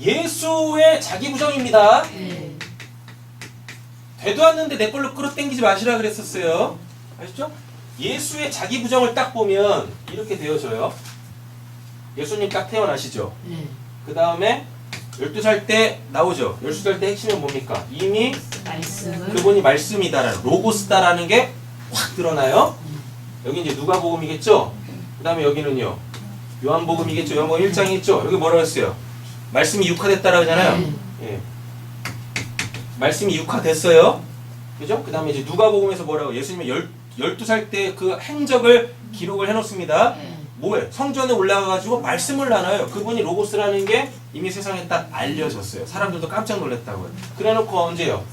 A: 예수의 자기 부정입니다. 되도 않는데 내 걸로 끌어당기지 마시라 그랬었어요. 아시죠? 예수의 자기 부정을 딱 보면 이렇게 되어져요. 예수님 딱 태어나시죠? 그 다음에 12살 때 나오죠. 12살 때 핵심은 뭡니까? 이미 그분이 말씀이다라는 로고스다라는 게 확 드러나요. 여기 이제 누가복음이겠죠? 그 다음에 여기는요. 요한복음이겠죠? 요한복음 1장이겠죠? 여기 뭐라고 했어요? 말씀이 육화됐다라고 하잖아요. 예. 말씀이 육화됐어요. 그죠? 그 다음에 이제 누가복음에서 뭐라고? 예수님이 12살 때 그 행적을 기록을 해놓습니다. 뭐예요? 성전에 올라가가지고 말씀을 나눠요. 그분이 로고스라는 게 이미 세상에 딱 알려졌어요. 사람들도 깜짝 놀랐다고요. 그래놓고 언제요?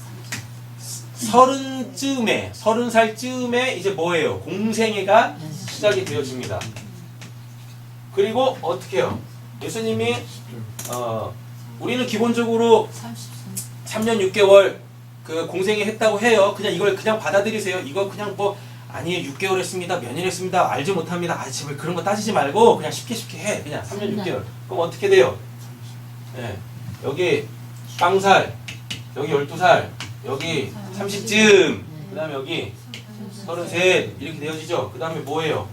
A: 30살쯤에 이제 뭐예요? 공생애가 시작이 되어집니다. 그리고 어떻게 해요? 예수님이 우리는 기본적으로 3년 6개월 그 공생애 했다고 해요. 그냥 이걸 그냥 받아들이세요. 이거 그냥 뭐 아니에요. 6개월 했습니다. 몇 년 했습니다. 알지 못합니다. 제발 그런 거 따지지 말고 그냥 쉽게 해. 그냥 3년 6개월. 그럼 어떻게 돼요? 네. 여기 빵살, 여기 12살, 여기 30쯤, 그 다음에 여기 33 이렇게 되어지죠. 그 다음에 뭐예요?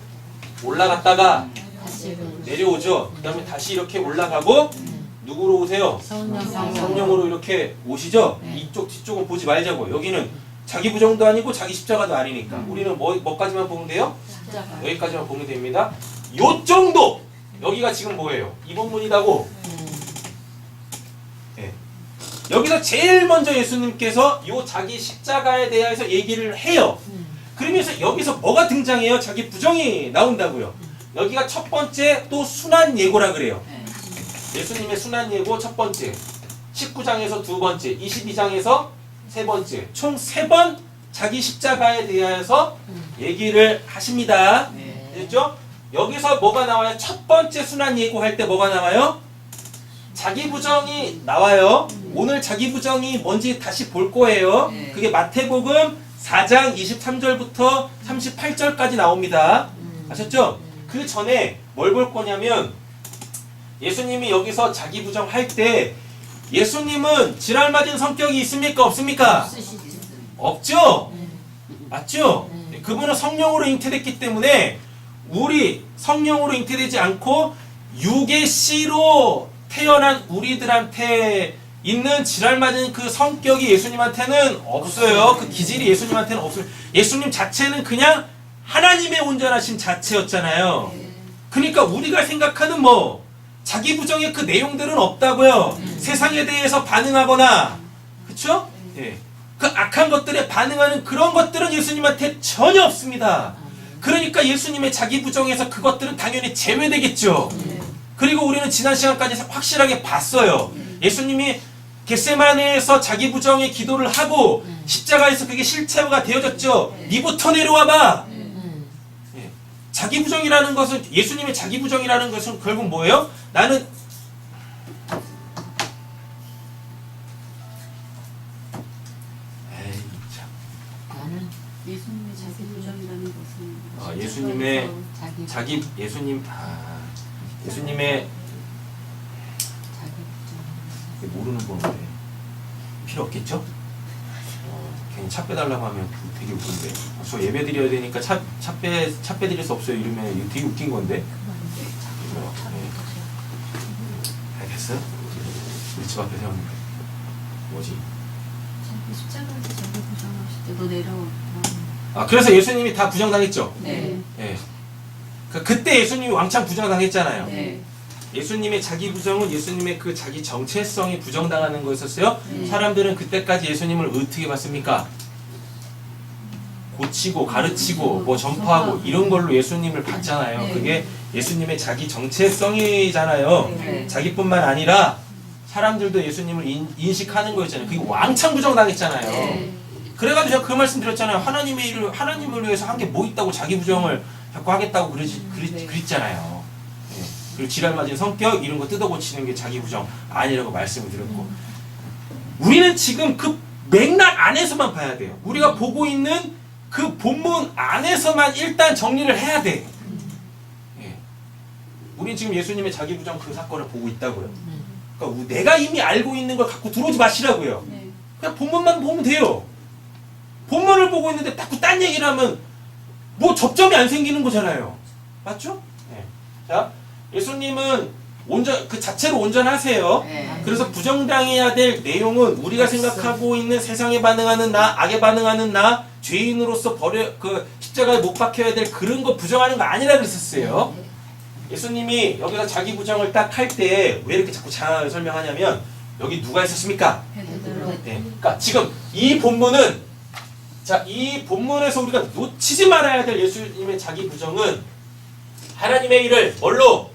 A: 올라갔다가 내려오죠. 그 다음에 다시 이렇게 올라가고 누구로 오세요? 성령으로 이렇게 오시죠. 이쪽 뒤쪽은 보지 말자고. 여기는 자기 부정도 아니고 자기 십자가도 아니니까 우리는 뭐까지만 보면 돼요? 여기까지만 보면 됩니다. 요 정도! 여기가 지금 뭐예요? 이 본문이라고. 네. 여기서 제일 먼저 예수님께서 요 자기 십자가에 대해서 얘기를 해요. 그러면서 여기서 뭐가 등장해요? 자기 부정이 나온다고요. 여기가 첫 번째 또 순환 예고라 그래요. 예수님의 순환 예고 첫 번째, 19장에서 두 번째, 22장에서 세 번째, 총 3번 자기 십자가에 대해서 얘기를 하십니다. 됐죠? 여기서 뭐가 나와요? 첫 번째 순환 예고할 때 뭐가 나와요? 자기 부정이 나와요. 오늘 자기 부정이 뭔지 다시 볼 거예요. 그게 마태복음 4장 23절부터 38절까지 나옵니다. 아셨죠? 그 전에 뭘 볼 거냐면 예수님이 여기서 자기 부정할 때 예수님은 지랄맞은 성격이 있습니까? 없습니까? 없죠? 맞죠? 그분은 성령으로 잉태됐기 때문에 우리 성령으로 잉태되지 않고 육의 씨로 태어난 우리들한테 있는 지랄맞은 그 성격이 예수님한테는 없어요. 그 기질이 예수님한테는 없어요. 예수님 자체는 그냥 하나님의 온전하신 자체였잖아요. 그러니까 우리가 생각하는 뭐 자기 부정의 그 내용들은 없다고요. 세상에 대해서 반응하거나, 그쵸? 예. 그 악한 것들에 반응하는 그런 것들은 예수님한테 전혀 없습니다. 그러니까 예수님의 자기 부정에서 그것들은 당연히 제외되겠죠. 그리고 우리는 지난 시간까지 확실하게 봤어요. 예수님이 겟세마네에서 자기 부정의 기도를 하고 십자가에서 그게 실체가 되어졌죠. 니부터 내려와봐. 예. 자기 부정이라는 것은, 예수님의 자기 부정이라는 것은 결국 뭐예요? 나는
B: 나는
D: 예수님의 자기 부정이라는 것은
A: 예수님의
B: 자기
A: 예수님의
B: 자기 부정.
A: 모르는 번호인데 필요 없겠죠? 괜히 차 빼달라고 하면 되게 웃긴데. 저 예배 드려야 되니까 차 빼드릴 수 없어요 이러면 이거 되게 웃긴 건데. 알겠어? 우리 집 앞에 세웠는데 뭐지?
D: 자기 십자가에서 자기 부정하실 때 너 내려와.
A: 그래서 예수님이 다 부정당했죠?
D: 네.
A: 예. 그때 예수님이 왕창 부정당했잖아요.
D: 네.
A: 예수님의 자기 부정은 예수님의 그 자기 정체성이 부정당하는 거였었어요.
D: 네.
A: 사람들은 그때까지 예수님을 어떻게 봤습니까? 고치고 가르치고 뭐 전파하고 이런 걸로 예수님을 봤잖아요.
D: 네.
A: 그게 예수님의 자기 정체성이잖아요.
D: 네.
A: 자기뿐만 아니라 사람들도 예수님을 인식하는 거였잖아요. 그게 왕창 부정당했잖아요.
D: 네.
A: 그래가지고 제가 그 말씀 드렸잖아요. 하나님의 일을 하나님을 위해서 한 게 뭐 있다고 자기 부정을 자꾸 하겠다고 그랬잖아요. 예. 그리고 지랄맞은 성격 이런 거 뜯어고치는 게 자기 부정 아니라고 말씀을 드렸고, 우리는 지금 그 맥락 안에서만 봐야 돼요. 우리가 보고 있는 그 본문 안에서만 일단 정리를 해야 돼. 예. 우린 지금 예수님의 자기 부정 그 사건을 보고 있다고요. 그러니까 내가 이미 알고 있는 걸 갖고 들어오지 마시라고요.
D: 네.
A: 그냥 본문만 보면 돼요. 본문을 보고 있는데 자꾸 딴 얘기를 하면 뭐 접점이 안 생기는 거잖아요. 맞죠? 네. 자, 예수님은 그 자체로 온전하세요.
C: 네.
A: 그래서 부정당해야 될 내용은 우리가 생각하고 있는 세상에 반응하는 나, 악에 반응하는 나, 죄인으로서 십자가에 못 박혀야 될 그런 거 부정하는 거 아니라 그랬었어요. 예수님이 여기서 자기 부정을 딱 할 때 왜 이렇게 자꾸 장황하게 설명하냐면, 여기 누가 있었습니까?
D: 베드로.
A: 네. 그러니까 지금 이 본문은, 이 본문에서 우리가 놓치지 말아야 될 예수님의 자기 부정은 하나님의 일을 뭘로?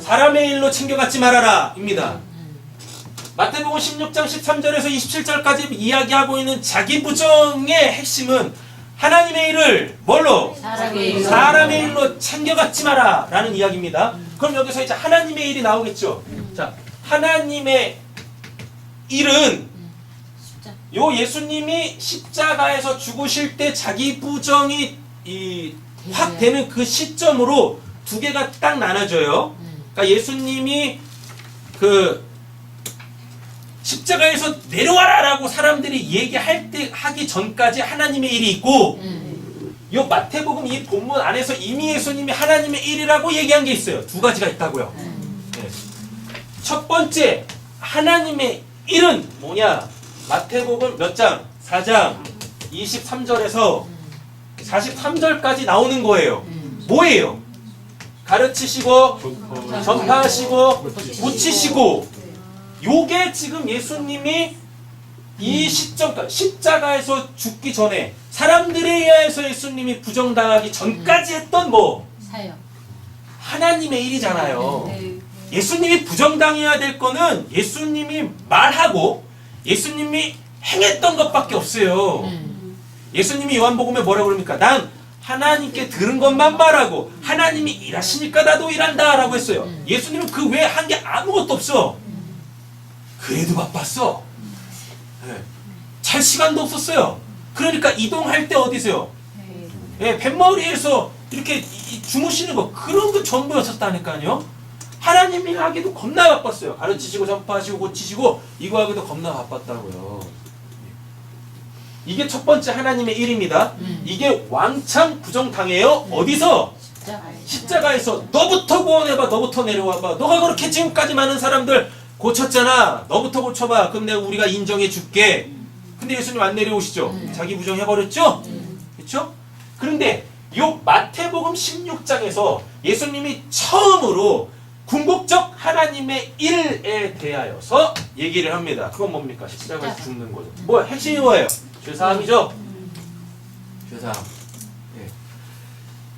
A: 사람의 일로 챙겨갖지 말아라 입니다. 마태복음 16장 13절에서 27절까지 이야기하고 있는 자기 부정의 핵심은 하나님의 일을 뭘로? 사람의 일로 챙겨갖지 마라 라는 이야기입니다. 그럼 여기서 이제 하나님의 일이 나오겠죠. 자, 하나님의 일은 요 예수님이 십자가에서 죽으실 때 자기 부정이 확 되는 그 시점으로 두 개가 딱 나눠져요. 그러니까 예수님이 그 십자가에서 내려와라라고 사람들이 하기 전까지 하나님의 일이 있고, 요 마태복음 이 본문 안에서 이미 예수님이 하나님의 일이라고 얘기한 게 있어요. 두 가지가 있다고요. 네. 첫 번째 하나님의 일은 뭐냐? 마태복음 몇 장? 4장 23절에서 43절까지 나오는 거예요. 뭐예요? 가르치시고 전파하시고 고치시고, 요게 지금 예수님이 이 시점, 십자가에서 죽기 전에 사람들에 의해서 예수님이 부정당하기 전까지 했던
B: 사역.
A: 하나님의 일이잖아요.
D: 네.
A: 예수님이 부정당해야 될 거는 예수님이 말하고 예수님이 행했던 것밖에 없어요. 예수님이 요한복음에 뭐라고 그럽니까? 난 하나님께 들은 것만 말하고 하나님이 일하시니까 나도 일한다 라고 했어요. 예수님은 그 외에 한 게 아무것도 없어. 그래도 바빴어. 네. 잘 시간도 없었어요. 그러니까 이동할 때 어디서요? 네, 뱃머리에서 이렇게 주무시는 거, 그런 거 전부였었다니까요. 하나님이 하기도 겁나 바빴어요. 가르치시고 전파하시고 고치시고 이거 하기도 겁나 바빴다고요. 이게 첫 번째 하나님의 일입니다. 이게 왕창 부정당해요. 어디서? 십자가에서. 너부터 구원해봐, 너부터 내려와봐. 너가 그렇게 지금까지 많은 사람들 고쳤잖아. 너부터 고쳐봐. 그럼 내가 우리가 인정해 줄게. 근데 예수님 안 내려오시죠? 자기 부정해버렸죠? 그렇죠? 그런데 요 마태복음 16장에서 예수님이 처음으로 궁극적 하나님의 일에 대하여서 얘기를 합니다. 그건 뭡니까? 십자가에서 죽는 거죠. 뭐 핵심이 뭐예요? 죄사함이죠? 죄사함.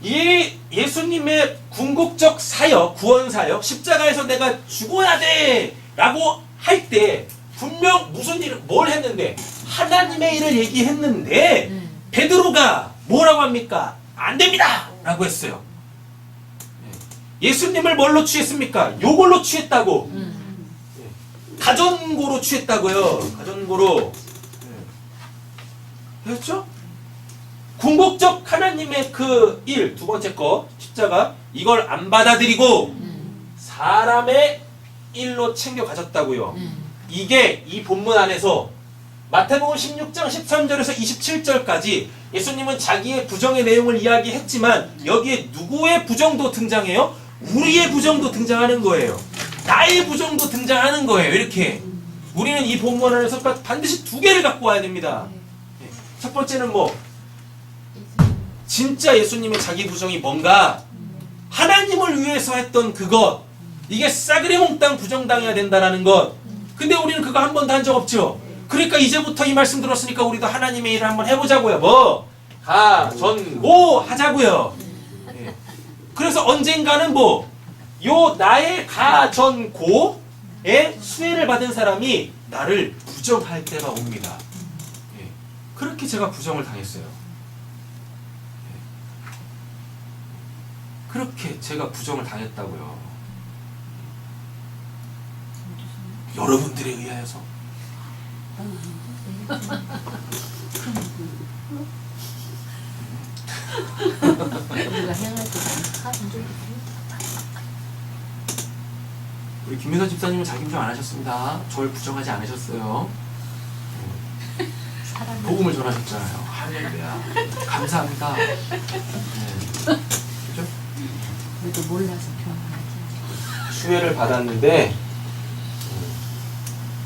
A: 이 예수님의 궁극적 사역, 구원 사역, 십자가에서 내가 죽어야 돼! 라고 할 때 분명 무슨 일을, 뭘 했는데? 하나님의 일을 얘기했는데 베드로가 뭐라고 합니까? 안 됩니다! 라고 했어요. 예수님을 뭘로 취했습니까? 요걸로 취했다고. 가전고로 취했다고요. 가전고로. 그렇죠? 궁극적 하나님의 그 일, 두 번째 거, 십자가, 이걸 안 받아들이고 사람의 일로 챙겨 가졌다고요. 이게 이 본문 안에서 마태복음 16장 13절에서 27절까지 예수님은 자기의 부정의 내용을 이야기했지만 여기에 누구의 부정도 등장해요? 우리의 부정도 등장하는 거예요. 나의 부정도 등장하는 거예요. 이렇게. 우리는 이 본문 안에서 반드시 두 개를 갖고 와야 됩니다. 첫 번째는 뭐? 진짜 예수님의 자기 부정이 뭔가? 하나님을 위해서 했던 그것. 이게 싸그리 몽땅 부정당해야 된다는 것. 근데 우리는 그거 한 번도 한 적 없죠? 그러니까 이제부터 이 말씀 들었으니까 우리도 하나님의 일을 한번 해보자고요. 뭐? 가전고 하자고요. 예. 그래서 언젠가는 뭐? 요 나의 가전고에 수혜를 받은 사람이 나를 부정할 때가 옵니다. 예. 그렇게 제가 부정을 당했어요. 예. 그렇게 제가 부정을 당했다고요. 여러분들에 의하여서.
B: 우리가 행할 때 하는 줄
A: 우리 김민선 집사님은 자기 부정 안 하셨습니다. 저를 부정하지 않으셨어요. 복음을 전하셨잖아요. 할렐루야. 감사합니다. 네. 그죠?
B: 우리도 몰라서 표현하지.
A: 수혜를 받았는데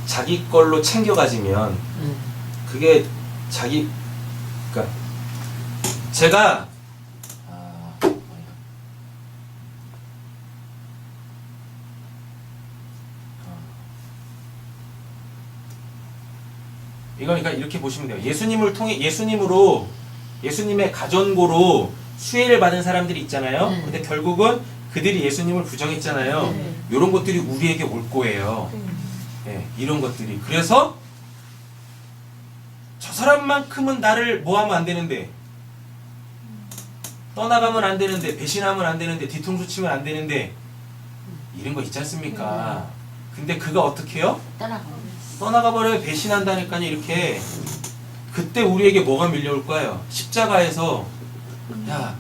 A: 자기 걸로 챙겨 가지면 그게 자기, 그러니까 제가 그러니까 이렇게 보시면 돼요. 예수님을 통해 예수님으로 예수님의 가전고로 수혜를 받은 사람들이 있잖아요. 근데 결국은 그들이 예수님을 부정했잖아요. 이런 것들이 우리에게 올 거예요. 네, 이런 것들이. 그래서 저 사람만큼은 나를 뭐하면 안 되는데, 떠나가면 안 되는데, 배신하면 안 되는데, 뒤통수 치면 안 되는데, 이런 거 있지 않습니까? 근데 그가 어떻게 해요? 떠나가 버려요. 배신한다니까요. 이렇게. 그때 우리에게 뭐가 밀려올 거예요? 십자가에서 야,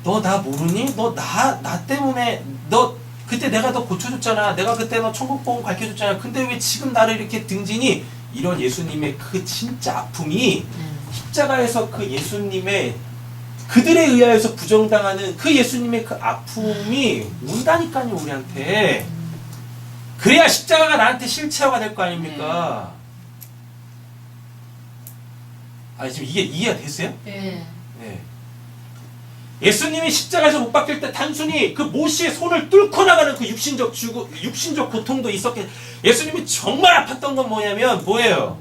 A: 너 나 모르니? 너 나 때문에 너 그때 내가 너 고쳐줬잖아. 내가 그때 너 천국복음 가르쳐줬잖아. 근데 왜 지금 나를 이렇게 등지니? 이런 예수님의 그 진짜 아픔이 십자가에서 그 예수님의 그들에 의하여서 부정당하는 그 예수님의 그 아픔이 온다니까요. 우리한테. 그래야 십자가가 나한테 실체화가 될 거 아닙니까? 아, 지금 이게 이해가 됐어요?
B: 네.
A: 네. 예수님이 십자가에서 못 박힐 때 단순히 그 모시의 손을 뚫고 나가는 그 육신적 고통도 있었겠. 예수님이 정말 아팠던 건 뭐냐면 뭐예요?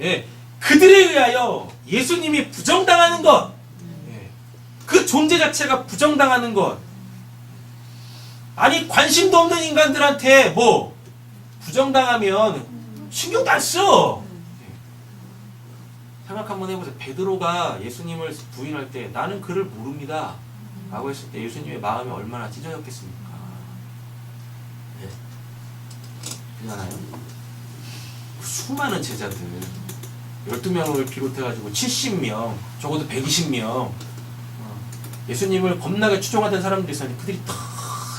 A: 예, 그들에 의하여 예수님이 부정당하는 것, 예, 그 존재 자체가 부정당하는 것. 아니 관심도 없는 인간들한테 뭐 부정당하면 신경도 안 써. 생각 한번 해보세요. 베드로가 예수님을 부인할 때 나는 그를 모릅니다 라고 했을 때 예수님의 마음이 얼마나 찢어졌겠습니까? 네. 그렇잖아요. 그 수많은 제자들 12명을 비롯해가지고 70명 적어도 120명 예수님을 겁나게 추종하던 사람들이 있었는데 그들이 다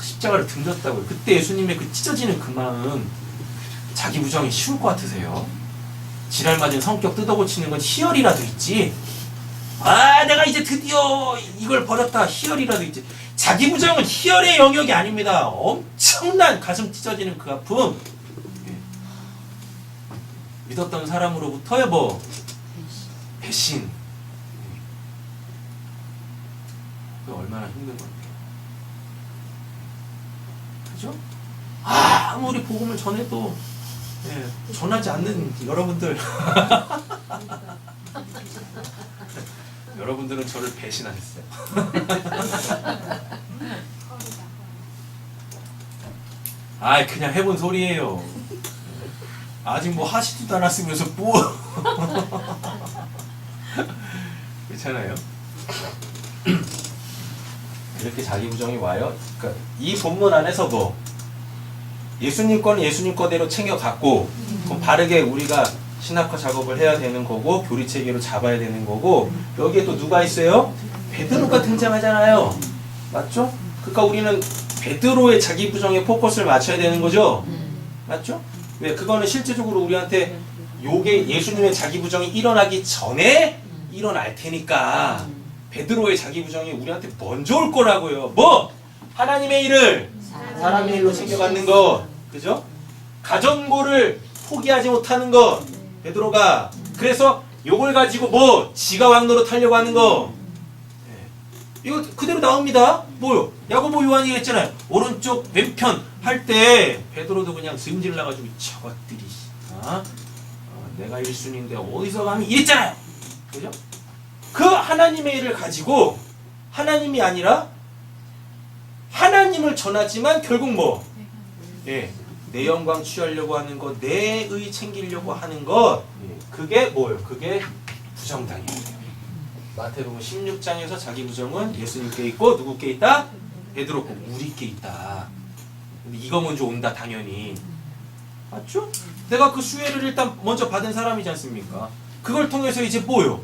A: 십자가를 등졌다고요. 그때 예수님의 그 찢어지는 그 마음 자기 부정이 쉬울 것 같으세요? 지랄 맞은 성격 뜯어고치는 건 희열이라도 있지. 아, 내가 이제 드디어 이걸 버렸다. 희열이라도 있지. 자기 부정은 희열의 영역이 아닙니다. 엄청난 가슴 찢어지는 그 아픔. 믿었던 사람으로부터의 뭐 배신. 그게 얼마나 힘든 건데요. 그죠? 아무리 복음을 전해도 전하지 않는 여러분들. 여러분들은 저를 배신하셨어요. 그냥 해본 소리예요. 아직 뭐 하시지도 않았으면서 뭐. 괜찮아요? 이렇게 자기 부정이 와요. 그러니까 이 본문 안에서 뭐 예수님 거는 예수님 거대로 챙겨갖고 그럼 바르게 우리가 신학화 작업을 해야 되는 거고 교리 체계로 잡아야 되는 거고 여기에 또 누가 있어요? 베드로가 등장하잖아요. 맞죠? 그러니까 우리는 베드로의 자기 부정에 포커스를 맞춰야 되는 거죠. 맞죠? 왜? 그거는 실제적으로 우리한테 요게 예수님의 자기 부정이 일어나기 전에 일어날 테니까 베드로의 자기 부정이 우리한테 먼저 올 거라고요. 뭐? 하나님의 일을 사람의 일로 챙겨받는 것. 그죠? 가정고를 포기하지 못하는 것. 베드로가. 그래서 요걸 가지고 뭐? 지가 왕노릇 하려고 하는 거. 이거 그대로 나옵니다. 뭐요? 야고보 요한이 했잖아요. 오른쪽 왼편 할 때 베드로도 그냥 승질 나가지고 저것들이 내가 1순위인데 어디서 감히 이랬잖아요. 그죠? 그 하나님의 일을 가지고 하나님이 아니라 하나님을 전하지만 결국 뭐? 내 영광 취하려고 하는 것, 내 의 챙기려고 하는 것, 그게 뭐예요? 그게 부정당이에요. 마태복음 16장에서 자기 부정은 예수님께 있고 누구께 있다? 베드로께 우리께 있다. 근데 이거 먼저 온다 당연히. 맞죠? 내가 그 수혜를 일단 먼저 받은 사람이지 않습니까? 그걸 통해서 이제 뭐요?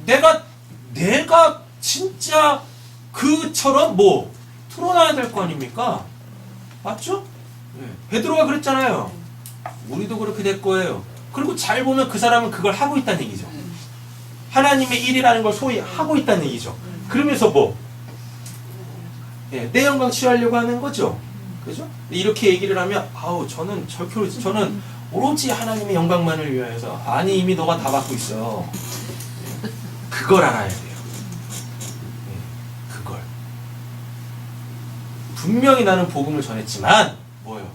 A: 내가 진짜 그처럼 뭐 풀어놔야 될 거 아닙니까? 맞죠? 베드로가 그랬잖아요. 우리도 그렇게 될 거예요. 그리고 잘 보면 그 사람은 그걸 하고 있다는 얘기죠. 하나님의 일이라는 걸 소위 하고 있다는 얘기죠. 그러면서 뭐? 내 영광 취하려고 하는 거죠. 그죠? 이렇게 얘기를 하면 저는 오로지 하나님의 영광만을 위하여서 아니 이미 너가 다 받고 있어. 그걸 알아야 돼요. 그걸. 분명히 나는 복음을 전했지만 뭐요?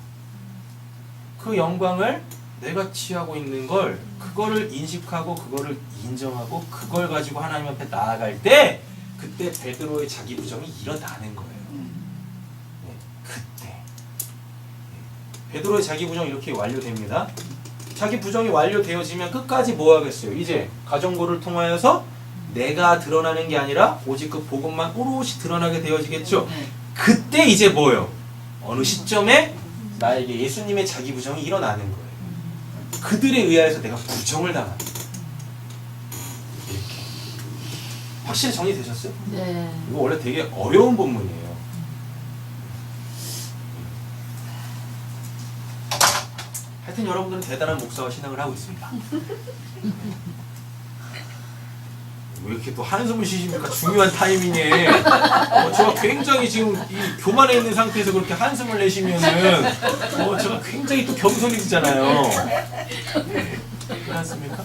A: 그 영광을 내가 취하고 있는 걸 그거를 인식하고 그거를 인정하고 그걸 가지고 하나님 앞에 나아갈 때 그때 베드로의 자기 부정이 일어나는 거예요. 그때 베드로의 자기 부정 이렇게 완료됩니다. 자기 부정이 완료되어지면 끝까지 뭐 하겠어요? 이제 가정고를 통하여서 내가 드러나는 게 아니라 오직 그 복음만 오롯이 드러나게 되어지겠죠. 그때 이제 뭐예요? 어느 시점에 나에게 예수님의 자기 부정이 일어나는 거예요. 그들에 의하여서 내가 부정을 당하는 거예요. 이렇게. 확실히 정리되셨어요?
B: 네.
A: 이거 원래 되게 어려운 본문이에요. 하여튼 여러분들은 대단한 목사와 신앙을 하고 있습니다. 왜 이렇게 또 한숨을 쉬십니까? 중요한 타이밍에. 제가 굉장히 지금 이 교만해 있는 상태에서 그렇게 한숨을 내시면은 제가 굉장히 또 겸손해지잖아요. 그렇지 않습니까?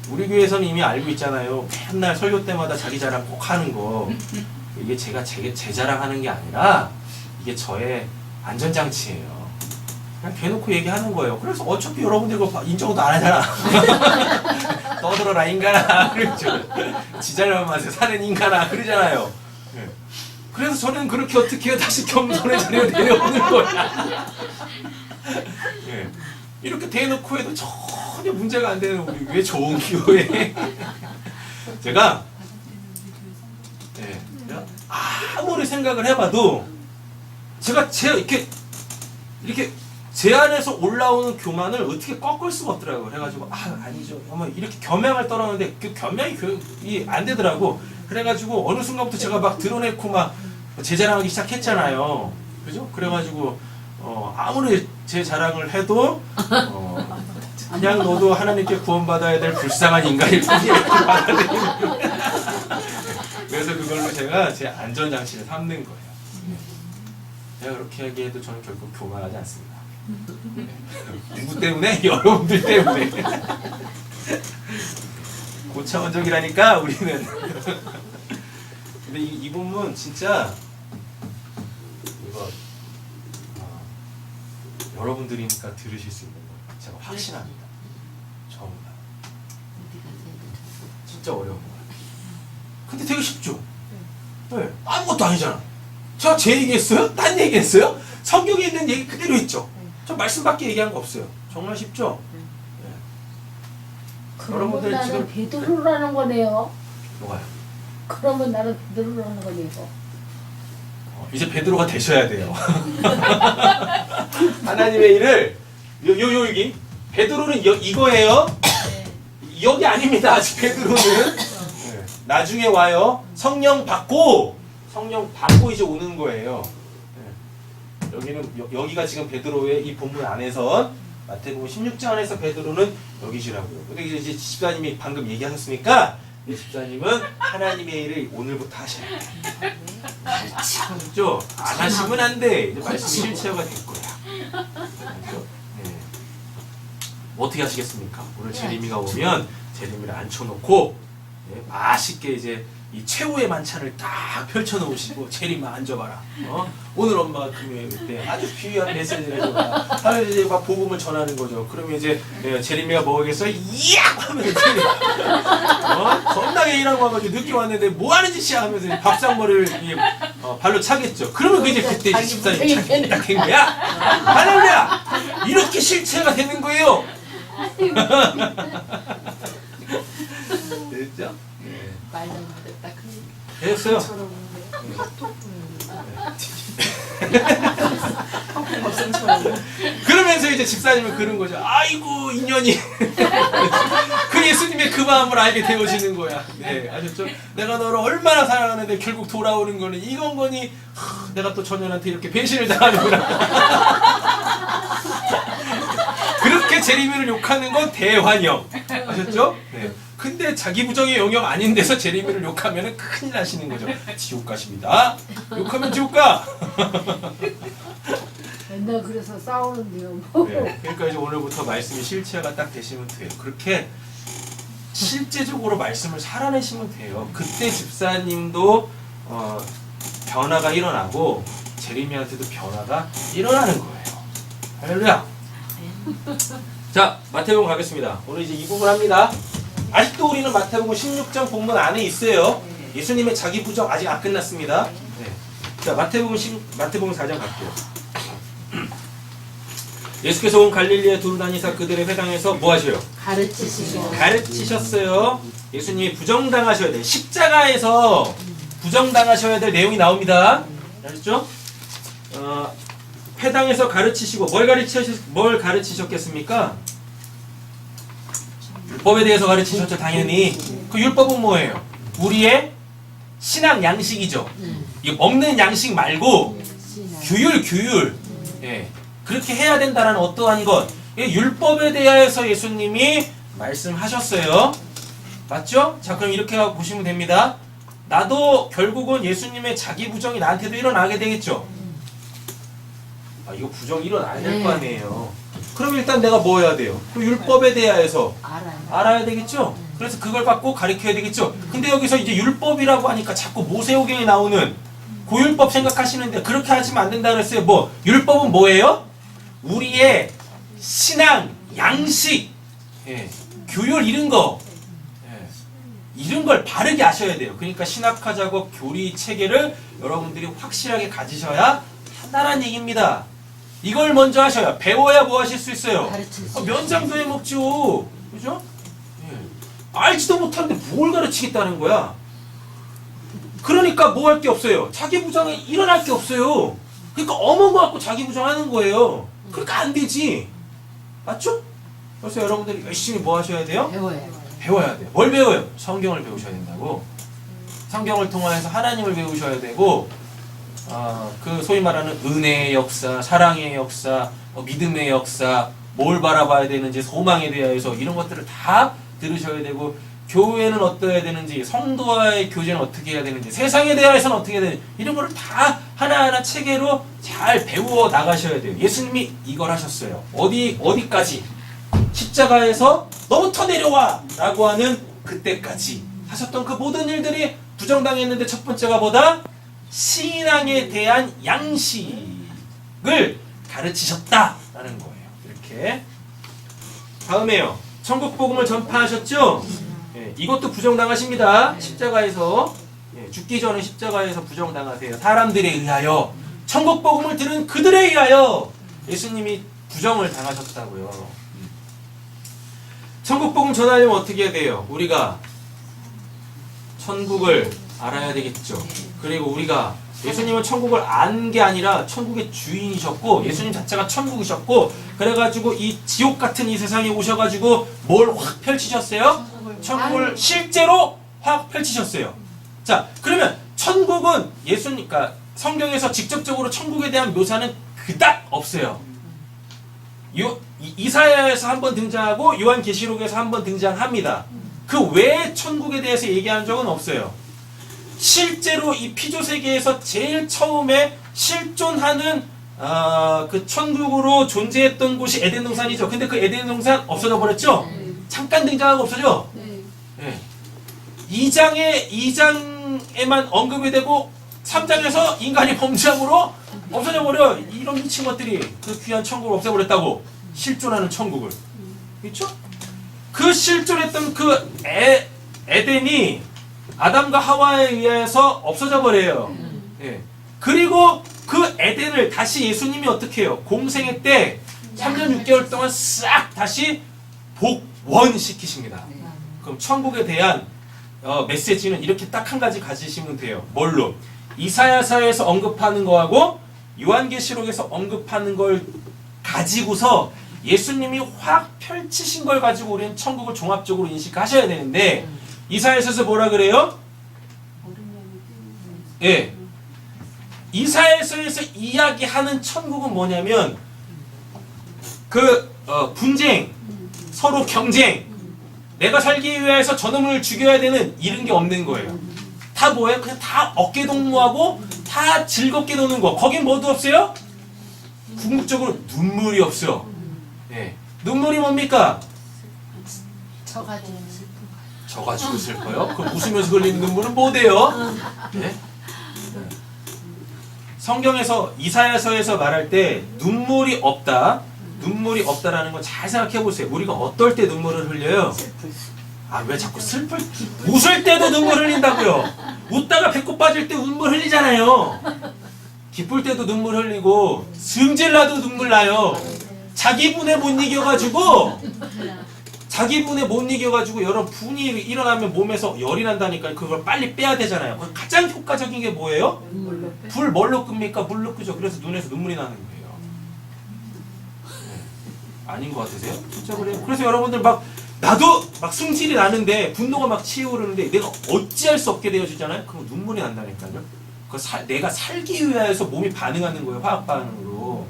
A: 우리 교회에서는 이미 알고 있잖아요. 맨날 설교 때마다 자기 자랑 꼭 하는 거. 이게 제가 제 자랑하는 게 아니라 이게 저의 안전장치예요. 그냥 대놓고 얘기하는 거예요. 그래서 어차피 여러분들 이거 인정도 안 하잖아. 떠들어라 인간아. 그렇죠. 지잘난 맛에 사는 인간아. 그러잖아요. 그래서 저는 그렇게 어떻게 해요? 다시 겸손의 자리로 내려오는 거야. 이렇게 대놓고 해도 전혀 문제가 안 되는 우리 왜 좋은 교회. 제가 아무리 생각을 해봐도 제가 이렇게 제 안에서 올라오는 교만을 어떻게 꺾을 수가 없더라고요. 그래가지고 아니죠. 이렇게 겸양을 떨었는데 그 겸양이 안 되더라고. 그래가지고 어느 순간부터 제가 막 드러내고 막 제 자랑하기 시작했잖아요. 그죠? 그래가지고 아무리 제 자랑을 해도 그냥 너도 하나님께 구원받아야 될 불쌍한 인간일 뿐이야. 이렇게 받아들이는. 그래서 거기다가 제 안전장치를 삼는 거예요. 제가 그렇게 하기에도 저는 결국 교만하지 않습니다. 누구 때문에? 여러분들 때문에. 고차원적이라니까 우리는. 근데 이 본문 진짜 이거 여러분들이니까 들으실 수 있는 거예요. 제가 확신합니다. 정말 진짜 어려운 거예요. 근데 되게 쉽죠? 네. 아무것도 아니잖아. 제가 제 얘기했어요? 딴 얘기했어요? 성경에 있는 얘기 그대로 했죠? 저 말씀밖에 얘기한 거 없어요. 정말 쉽죠?
B: 그러면
A: 여러분들
B: 나는
A: 지금-
B: 베드로라는 거네요.
A: 뭐가요?
B: 그러면 나는 베드로라는 거네요.
A: 이제 베드로가 되셔야 돼요. 하나님의 일을 여기 베드로는 이거예요. 여기 아닙니다. 아직 베드로는 네. 나중에 와요. 성령 받고 이제 오는 거예요. 네. 여기는 여기가 지금 베드로의 이 본문 안에선 마태복음 16장 안에서 베드로는 여기시라고요. 근데 이제 집사님이 방금 얘기하셨으니까 이 집사님은 하나님의 일을 오늘부터 하셔야 돼. 그렇죠? 안 하시면 안 돼. 이제 말씀이 실체화가 될 거야. 그렇죠? 네. 어떻게 하시겠습니까? 오늘 제리미가 오면 제리미를 앉혀놓고 네, 맛있게 이제 이 최후의 만찬을 딱 펼쳐놓으시고 제리미 앉아봐라. 오늘 엄마가 금요일 때 아주 귀한 메시지를 해줘라. 하나님 막 복음을 전하는 거죠. 그러면 이제 제리미가 뭐겠어요? 이악 하면서 제리미 겁나게 일하고 와가지고 늦게 왔는데 뭐 하는 짓이야 하면서 밥상머리를 발로 차겠죠. 그러면 이제 그때 이제 집사님이 자기 딱 된 거야. 할렐루야! 이렇게 실체가 되는 거예요. 됐죠? 네.
B: 말도 딱
A: 됐어요. 그러면서 이제 집사님은 그런 거죠. 아이고 인연이. 그 예수님의 그 마음을 알게 되어지는 거야. 네, 아셨죠? 내가 너를 얼마나 사랑하는데 결국 돌아오는 거는 이건 거니. 내가 또 전현한테 이렇게 배신을 당하는구나. 그렇게 제리미를 욕하는 건 대환영. 아셨죠? 네. 근데 자기 부정의 영역 아닌 데서 제리미를 욕하면 큰일 나시는 거죠. 지옥 가십니다. 욕하면 지옥 가.
B: 맨날 그래서 싸우는데요. 뭐.
A: 네, 그러니까 이제 오늘부터 말씀이 실체화가 딱 되시면 돼요. 그렇게 실제적으로 말씀을 살아내시면 돼요. 그때 집사님도 변화가 일어나고 제리미한테도 변화가 일어나는 거예요. 할렐루야. 자, 마태복음 가겠습니다. 오늘 이제 이 부분 합니다. 아직도 우리는 마태복음 16장 본문 안에 있어요. 예수님의 자기 부정 아직 안 끝났습니다. 네. 자, 마태복음 4장 갈게요. 예수께서 온 갈릴리에 두루 다니사 그들의 회당에서 뭐 하셔요? 가르치셨어요. 예수님이 부정당하셔야 돼요. 십자가에서 부정당하셔야 될 내용이 나옵니다. 아셨죠? 회당에서 가르치시고 뭘 가르치셨겠습니까? 율법에 대해서 가르치셨죠, 당연히. 그 율법은 뭐예요? 우리의 신앙 양식이죠. 이거 먹는 양식 말고 규율. 예. 그렇게 해야 된다는 어떠한 것. 율법에 대하여서 예수님이 말씀하셨어요. 맞죠? 자, 그럼 이렇게 보시면 됩니다. 나도 결국은 예수님의 자기 부정이 나한테도 일어나게 되겠죠. 이거 부정이 일어나야 될 거 아니에요. 그럼 일단 내가 뭐 해야 돼요? 그 율법에 대하여서 알아야 되겠죠? 그래서 그걸 갖고 가르쳐야 되겠죠? 근데 여기서 이제 율법이라고 하니까 자꾸 모세오경에 나오는 고율법 생각하시는데 그렇게 하시면 안 된다 그랬어요. 뭐 율법은 뭐예요? 우리의 신앙, 양식, 규율 이런 거 이런 걸 바르게 하셔야 돼요. 그러니까 신학화자고 교리 체계를 여러분들이 확실하게 가지셔야 한다는 얘기입니다. 이걸 먼저 하셔야 배워야 뭐 하실 수 있어요? 면장도 해먹죠. 그죠? 알지도 못하는데 뭘 가르치겠다는 거야. 그러니까 뭐 할 게 없어요. 자기 부정이 일어날 게 없어요. 그러니까 어머머 갖고 자기 부정하는 거예요. 그러니까 안 되지. 맞죠? 그래서 여러분들이 열심히 뭐 하셔야 돼요? 배워야 돼요. 뭘 배워요? 성경을 배우셔야 된다고. 성경을 통해서 하나님을 배우셔야 되고 그 소위 말하는 은혜의 역사, 사랑의 역사, 믿음의 역사, 뭘 바라봐야 되는지 소망에 대해서 이런 것들을 다 들으셔야 되고 교회는 어떠해야 되는지, 성도와의 교제는 어떻게 해야 되는지, 세상에 대해서는 어떻게 해야 되는지, 이런 거를 다 하나하나 체계로 잘 배워 나가셔야 돼요. 예수님이 이걸 하셨어요. 어디까지? 십자가에서 너부터 내려와! 라고 하는 그때까지 하셨던 그 모든 일들이 부정당했는데, 첫 번째가 뭐다? 신앙에 대한 양식을 가르치셨다라는 거예요. 이렇게. 다음에요. 천국 복음을 전파하셨죠? 예, 이것도 부정당하십니다. 십자가에서 죽기 전에 십자가에서 부정당하세요. 사람들에 의하여, 천국 복음을 들은 그들에 의하여 예수님이 부정을 당하셨다고요. 천국 복음 전하려면 어떻게 해야 돼요? 우리가 천국을 알아야 되겠죠. 그리고 우리가 예수님은 천국을 안 게 아니라 천국의 주인이셨고, 예수님 자체가 천국이셨고, 그래가지고 이 지옥 같은 이 세상에 오셔가지고 뭘 확 펼치셨어요? 천국을 실제로 확 펼치셨어요. 자, 그러면 천국은 그러니까 성경에서 직접적으로 천국에 대한 묘사는 그닥 없어요. 이사야에서 한번 등장하고 요한계시록에서 한번 등장합니다. 그 외에 천국에 대해서 얘기한 적은 없어요. 실제로 이 피조 세계에서 제일 처음에 실존하는 그 천국으로 존재했던 곳이 에덴 동산이죠. 근데 그 에덴 동산 없어져 버렸죠? 잠깐 등장하고 없어져. 네. 2장에만 언급이 되고 3장에서 인간이 범죄함으로 없어져 버려. 이런 미친 것들이 그 귀한 천국을 없애버렸다고. 실존하는 천국을. 그렇죠? 그 실존했던 그 에덴이 아담과 하와에 의해서 없어져 버려요. 예. 그리고 그 에덴을 다시 예수님이 어떻게 해요? 공생애 때 3년 6개월 동안 싹 다시 복원시키십니다. 그럼 천국에 대한 메시지는 이렇게 딱 한 가지 가지시면 돼요. 뭘로? 이사야서에서 언급하는 거하고 요한계시록에서 언급하는 걸 가지고서 예수님이 확 펼치신 걸 가지고 우리는 천국을 종합적으로 인식하셔야 되는데, 이사야서에서 뭐라 그래요? 예. 이사야서에서 이야기하는 천국은 뭐냐면 분쟁, 서로 경쟁, 내가 살기 위해서 저놈을 죽여야 되는 이런 게 없는 거예요. 다 뭐예요? 그냥 다 어깨동무하고 다 즐겁게 노는 거. 거긴 뭐도 없어요? 궁극적으로 눈물이 없어. 예. 눈물이 뭡니까? 져가지고 슬퍼요? 그럼 웃으면서 흘리는 눈물은 뭐 돼요? 네? 성경에서 이사야서에서 말할 때 눈물이 없다라는 거 잘 생각해 보세요. 우리가 어떨 때 눈물을 흘려요? 왜 자꾸 웃을 때도 눈물 흘린다고요? 웃다가 배꼽 빠질 때 눈물 흘리잖아요. 기쁠 때도 눈물 흘리고, 승질나도 눈물 나요. 자기 분에 못 이겨가지고 여러분 분이 일어나면 몸에서 열이 난다니까. 그걸 빨리 빼야 되잖아요. 가장 효과적인 게 뭐예요? 불 뭘로 끕니까? 물로 끄죠. 그래서 눈에서 눈물이 나는 거예요. 네. 아닌 것 같으세요? 진짜 그래요. 그래서 여러분들 나도 승질이 나는데, 분노가 막 치우르는데 내가 어찌할 수 없게 되어지잖아요. 그럼 눈물이 난다니까요. 내가 살기 위해서 몸이 반응하는 거예요. 화학 반응으로.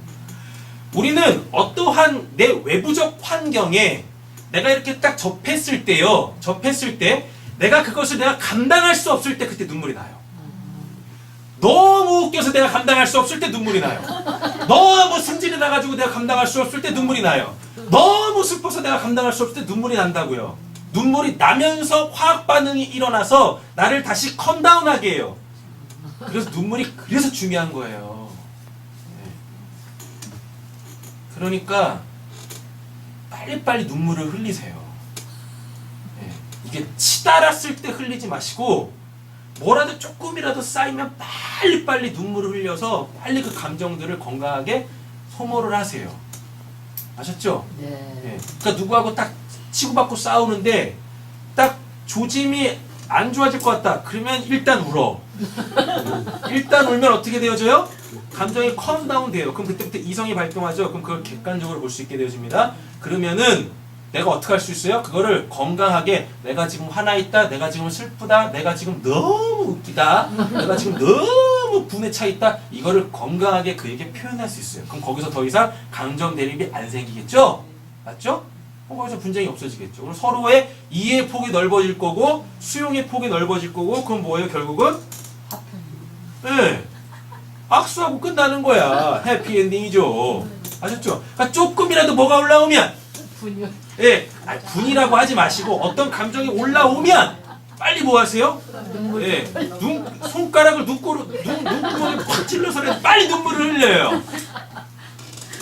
A: 우리는 어떠한 내 외부적 환경에 내가 이렇게 딱 접했을 때 내가 그것을 감당할 수 없을 때 그때 눈물이 나요. 너무 웃겨서 내가 감당할 수 없을 때 눈물이 나요. 너무 승질이 나가지고 내가 감당할 수 없을 때 눈물이 나요. 너무 슬퍼서 내가 감당할 수 없을 때 눈물이 난다고요. 눈물이 나면서 화학 반응이 일어나서 나를 다시 컴다운하게 해요. 그래서 눈물이 그래서 중요한 거예요. 네. 그러니까 빨리빨리 눈물을 흘리세요. 네. 이게 치달았을 때 흘리지 마시고, 뭐라도 조금이라도 쌓이면 빨리빨리 눈물을 흘려서 빨리 그 감정들을 건강하게 소모를 하세요. 아셨죠?
B: 네.
A: 네. 그러니까 누구하고 딱 치고받고 싸우는데 딱 조짐이 안 좋아질 것 같다. 그러면 일단 울어. 일단 울면 어떻게 되어져요? 감정이 컴다운 돼요. 그럼 그때부터 이성이 발동하죠. 그럼 그걸 객관적으로 볼 수 있게 되어집니다. 그러면은 내가 어떻게 할 수 있어요? 그거를 건강하게, 내가 지금 화나 있다, 내가 지금 슬프다, 내가 지금 너무 웃기다, 내가 지금 너무 분에 차 있다, 이거를 건강하게 그에게 표현할 수 있어요. 그럼 거기서 더 이상 감정 대립이 안 생기겠죠? 맞죠? 거기서 분쟁이 없어지겠죠. 그럼 서로의 이해의 폭이 넓어질 거고 수용의 폭이 넓어질 거고 그건 뭐예요? 결국은 네. 악수하고 끝나는 거야. 해피엔딩이죠. 아셨죠? 그러니까 조금이라도 뭐가 올라오면
B: 분열.
A: 예, 분이라고 하지 마시고 어떤 감정이 올라오면 빨리 뭐 하세요? 예, 손가락을 눈구멍에 팍 찔러서 빨리 눈물을 흘려요.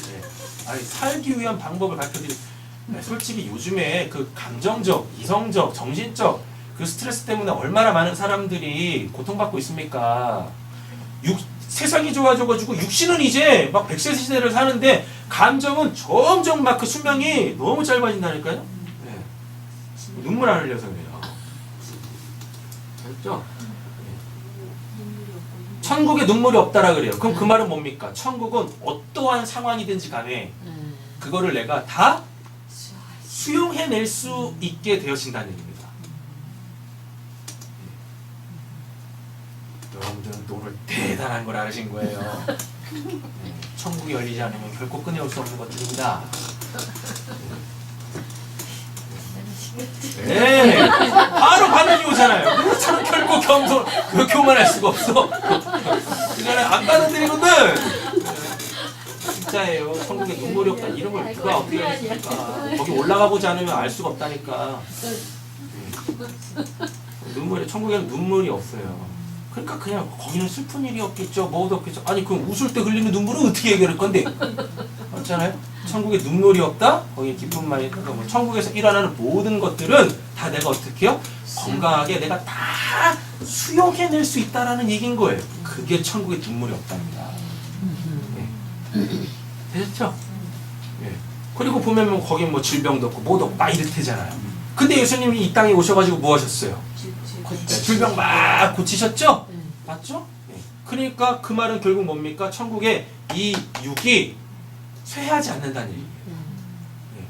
A: 예, 아니, 살기 위한 방법을 가르쳐드리. 솔직히 요즘에 그 감정적, 이성적, 정신적 그 스트레스 때문에 얼마나 많은 사람들이 고통받고 있습니까? 세상이 좋아져가지고 육신은 이제 막 100세 시대를 사는데 감정은 점점 막 그 수명이 너무 짧아진다니까요. 네. 눈물 안 흘려서 그래요. 알죠? 천국에 눈물이 없다라 그래요. 그럼 그 말은 뭡니까? 천국은 어떠한 상황이든지 간에 그거를 내가 다 수용해낼 수 있게 되어진다는 얘기입니다. 여러분들은 또 오늘 대단한 걸 알으신 거예요. 천국이 열리지 않으면 결코 끊어올 수 없는 것들입니다. 네, 바로 반응이 오잖아요. 그렇잖아, 결코 그렇게 오만할 수가 없어. 그전에 안 받아들이거든. 진짜예요. 천국에 눈물이 없다 이런 걸 누가 어떻게 하겠습니까? 거기 올라가 보지 않으면 알 수가 없다니까. 천국에는 눈물이 없어요. 그러니까 그냥 거기는 슬픈 일이 없겠죠. 뭐도 없겠죠. 아니 그럼 웃을 때 흘리는 눈물은 어떻게 해결할 건데? 그렇잖아요. 천국에 눈물이 없다? 거기 기쁨만 있다. 뭐 천국에서 일어나는 모든 것들은 다 내가 어떻게 해요? 건강하게 내가 다 수용해낼 수 있다라는 얘기인 거예요. 그게 천국에 눈물이 없답니다. 네. 됐죠? 네. 그리고 보면 뭐 거기 뭐 질병도 없고 뭐도 없고 막 이렇대잖아요. 근데 예수님이 이 땅에 오셔가지고 뭐 하셨어요? 네, 질병 막 고치셨죠? 맞죠? 네. 그러니까 그 말은 결국 뭡니까? 천국에 이 육이 쇠하지 않는다는 얘기예요. 네.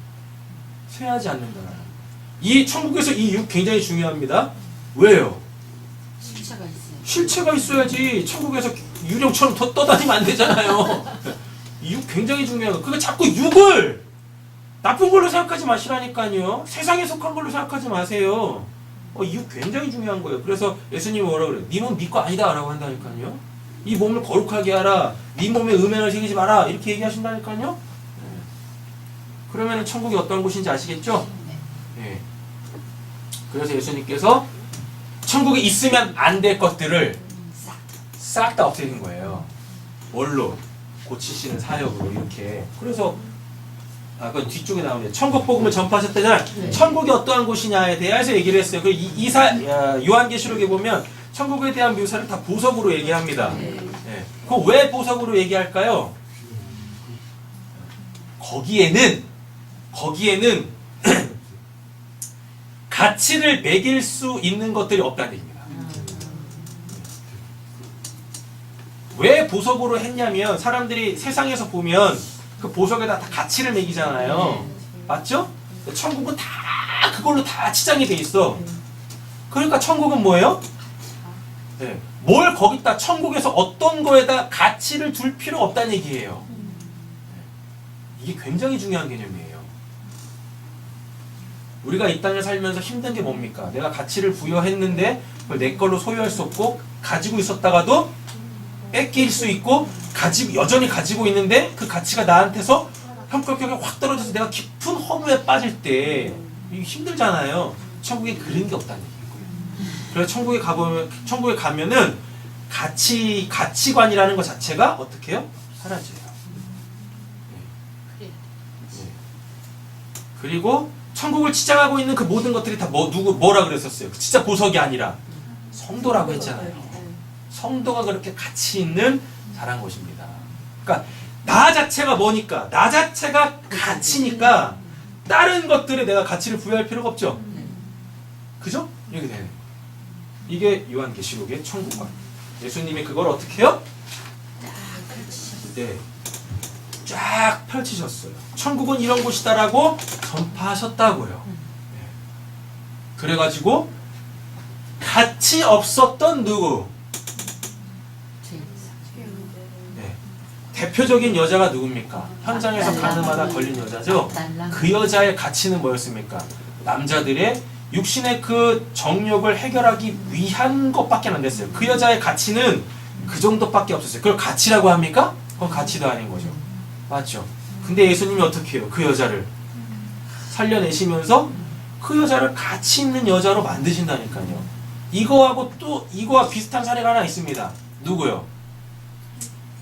A: 쇠하지 않는다는. 이 천국에서 이 육 굉장히 중요합니다. 왜요?
B: 실체가 있어요.
A: 실체가 있어야지. 천국에서 유령처럼 떠다니면 안 되잖아요. 이 육 굉장히 중요해요. 그러니까 자꾸 육을 나쁜 걸로 생각하지 마시라니까요. 세상에 속한 걸로 생각하지 마세요. 이 육 굉장히 중요한 거예요. 그래서 예수님이 뭐라고 그래요? 네 몸 믿고 아니다 라고 한다니까요. 이 몸을 거룩하게 하라. 네 몸에 음행을 새기지 마라. 이렇게 얘기하신다니까요. 그러면 천국이 어떤 곳인지 아시겠죠? 네. 그래서 예수님께서 천국에 있으면 안 될 것들을 싹 다 없애신 거예요. 뭘로? 고치시는 사역으로 이렇게. 그래서 그 뒤쪽에 나오네요. 천국 복음을 전파하셨다잖아요.
B: 네.
A: 천국이 어떠한 곳이냐에 대해서 얘기를 했어요. 그 요한계시록에 보면 천국에 대한 묘사를 다 보석으로 얘기합니다. 네. 그 왜 보석으로 얘기할까요? 거기에는 가치를 매길 수 있는 것들이 없다는 얘기입니다. 왜 보석으로 했냐면 사람들이 세상에서 보면 그 보석에다 다 가치를 매기잖아요. 맞죠? 천국은 다 그걸로 다 치장이 돼 있어. 그러니까 천국은 뭐예요? 네. 뭘 거기다 천국에서 어떤 거에다 가치를 둘 필요 없다는 얘기예요. 이게 굉장히 중요한 개념이에요. 우리가 이 땅에 살면서 힘든 게 뭡니까? 내가 가치를 부여했는데 그걸 내 걸로 소유할 수 없고 가지고 있었다가도 뺏길 수 있고 여전히 가지고 있는데 그 가치가 나한테서 형평성이 확 떨어져서 내가 깊은 허무에 빠질 때 이게 힘들잖아요. 천국에 그런 게 없다는 얘기고요. 그래서 천국에 가면은 가치관이라는 것 자체가 어떻게 해요? 사라져요. 그리고 천국을 치장하고 있는 그 모든 것들이 다 뭐라 그랬었어요? 진짜 보석이 아니라 성도라고 했잖아요. 성도가 그렇게 가치 있는 자란 것입니다. 그러니까 나 자체가 뭐니까? 나 자체가 가치니까 다른 것들에 내가 가치를 부여할 필요가 없죠. 그죠? 이렇게 되는. 이게 요한계시록의 천국관. 예수님이 그걸 어떻게 해요? 네. 쫙 펼치셨어요. 천국은 이런 곳이다라고 전파하셨다고요. 그래가지고 가치 없었던 누구? 대표적인 여자가 누굽니까? 현장에서 가늠하다 걸린 여자죠. 그 여자의 가치는 뭐였습니까? 남자들의 육신의 그 정욕을 해결하기 위한 것밖에 안 됐어요. 그 여자의 가치는 그 정도밖에 없었어요. 그걸 가치라고 합니까? 그건 가치도 아닌 거죠. 맞죠? 근데 예수님이 어떻게 해요? 그 여자를 살려내시면서 그 여자를 가치 있는 여자로 만드신다니까요. 이거하고 또 이거와 비슷한 사례가 하나 있습니다. 누구요?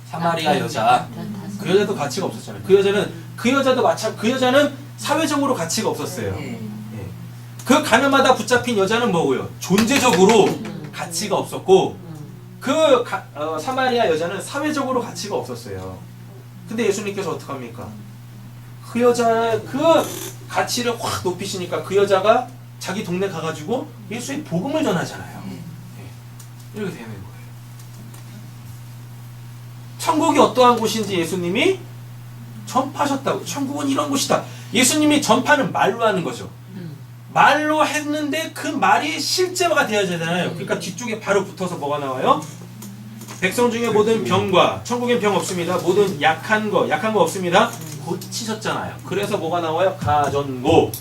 A: 사마리아 여자. 그 여자도 가치가 없었잖아요. 그 여자는 사회적으로 가치가 없었어요. 그 가늠하다 붙잡힌 여자는 뭐고요? 존재적으로 가치가 없었고 사마리아 여자는 사회적으로 가치가 없었어요. 근데 예수님께서 어떡합니까? 그 여자의 그 가치를 확 높이시니까 그 여자가 자기 동네 가가지고 예수의 복음을 전하잖아요. 이렇게 되는 거예요. 천국이 어떠한 곳인지 예수님이 전파하셨다고. 천국은 이런 곳이다. 예수님이 전파는 말로 하는 거죠. 말로 했는데 그 말이 실제화가 되어야 되잖아요. 그러니까 뒤쪽에 바로 붙어서 뭐가 나와요? 백성 중에 모든 병과, 천국엔 병 없습니다. 모든 약한 거 없습니다. 고치셨잖아요. 그래서 뭐가 나와요? 가전고.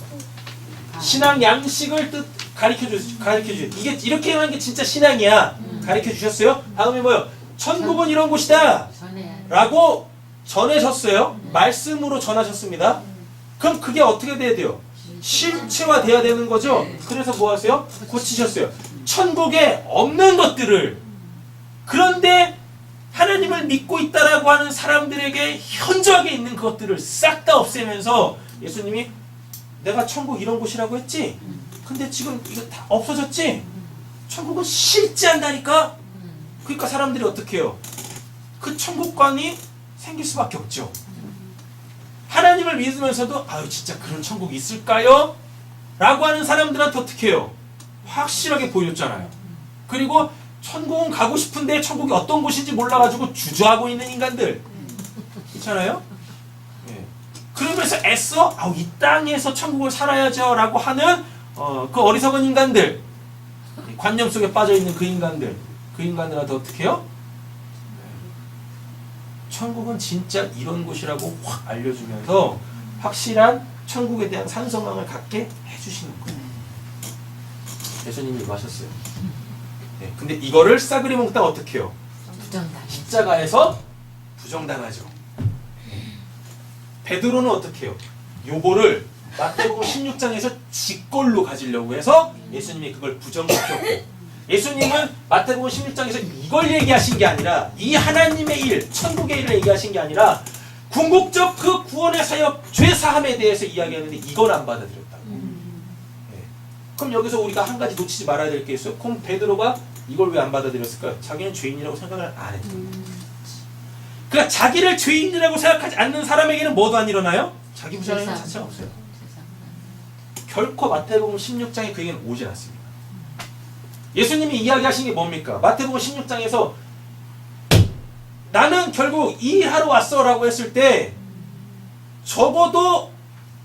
A: 신앙 양식을 가르쳐 주세요. 이게 이렇게 하는 게 진짜 신앙이야. 가르쳐 주셨어요. 다음에 뭐요? 천국은 이런 곳이다. 라고 전하셨어요. 말씀으로 전하셨습니다. 그럼 그게 어떻게 돼야 돼요? 실체화 돼야 되는 거죠. 그래서 뭐 하세요? 고치셨어요. 천국에 없는 것들을, 그런데 하나님을 믿고 있다라고 하는 사람들에게 현저하게 있는 것들을 싹 다 없애면서 예수님이 내가 천국 이런 곳이라고 했지? 근데 지금 이거 다 없어졌지? 천국은 실제한다니까? 그러니까 사람들이 어떻게 해요? 그 천국관이 생길 수밖에 없죠. 하나님을 믿으면서도 아유 진짜 그런 천국이 있을까요? 라고 하는 사람들한테 어떻게 해요? 확실하게 보여줬잖아요. 그리고 천국은 가고 싶은데 천국이 어떤 곳인지 몰라가지고 주저하고 있는 인간들 있잖아요. 그러면서 애써 이 땅에서 천국을 살아야죠 라고 하는 그 어리석은 인간들, 관념 속에 빠져있는 그 인간들한테 어떻게 해요? 천국은 진짜 이런 곳이라고 확 알려주면서 확실한 천국에 대한 산소망을 갖게 해주시는 거예요. 예수님이 이거 하셨어요. 근데 이거를 싸그리 몽땅 어떻게 해요? 십자가에서 부정당하죠. 베드로는 어떻게 해요? 요거를 마태복음 16장에서 직걸로 가지려고 해서 예수님이 그걸 부정시켰고, 예수님은 마태복음 16장에서 이걸 얘기하신 게 아니라 이 하나님의 일, 천국의 일을 얘기하신 게 아니라 궁극적 그 구원의 사역, 죄사함에 대해서 이야기하는데 이걸 안 받아들였다고. 그럼 여기서 우리가 한 가지 놓치지 말아야 될 게 있어요. 그럼 베드로가 이걸 왜 안 받아들였을까요? 자기는 죄인이라고 생각을 안 했죠. 그러니까 자기를 죄인이라고 생각하지 않는 사람에게는 뭐도 안 일어나요? 자기 부정의 힘 자체가 없어요. 결코 마태복음 16장에 그 얘기는 오지 않습니다. 예수님이 이야기하신 게 뭡니까? 마태복음 16장에서 나는 결국 이 일하러 왔어 라고 했을 때 적어도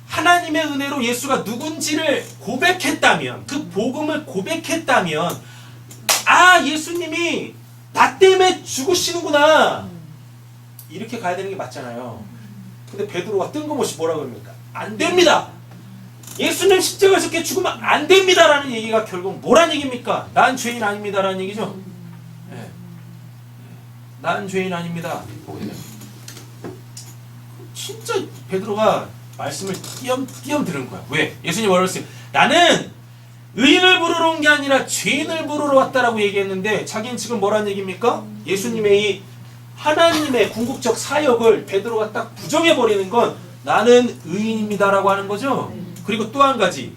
A: 하나님의 은혜로 예수가 누군지를 고백했다면, 그 복음을 고백했다면, 예수님이 나 때문에 죽으시는구나 이렇게 가야 되는 게 맞잖아요. 근데 베드로가 뜬금없이 뭐라고 합니까? 안 됩니다. 예수님 십자가에서 이렇게 죽으면 안 됩니다라는 얘기가 결국 뭐란 얘기입니까? 난 죄인 아닙니다라는 얘기죠. 난 죄인 아닙니다. 진짜 베드로가 말씀을 띄엄 들은 거야. 왜? 예수님 뭐라고 했어요? 나는 의인을 부르러 온 게 아니라 죄인을 부르러 왔다라고 얘기했는데 자기는 지금 뭐란 얘기입니까? 예수님의 이 하나님의 궁극적 사역을 베드로가 딱 부정해버리는 건 나는 의인입니다라고 하는 거죠. 그리고 또 한 가지,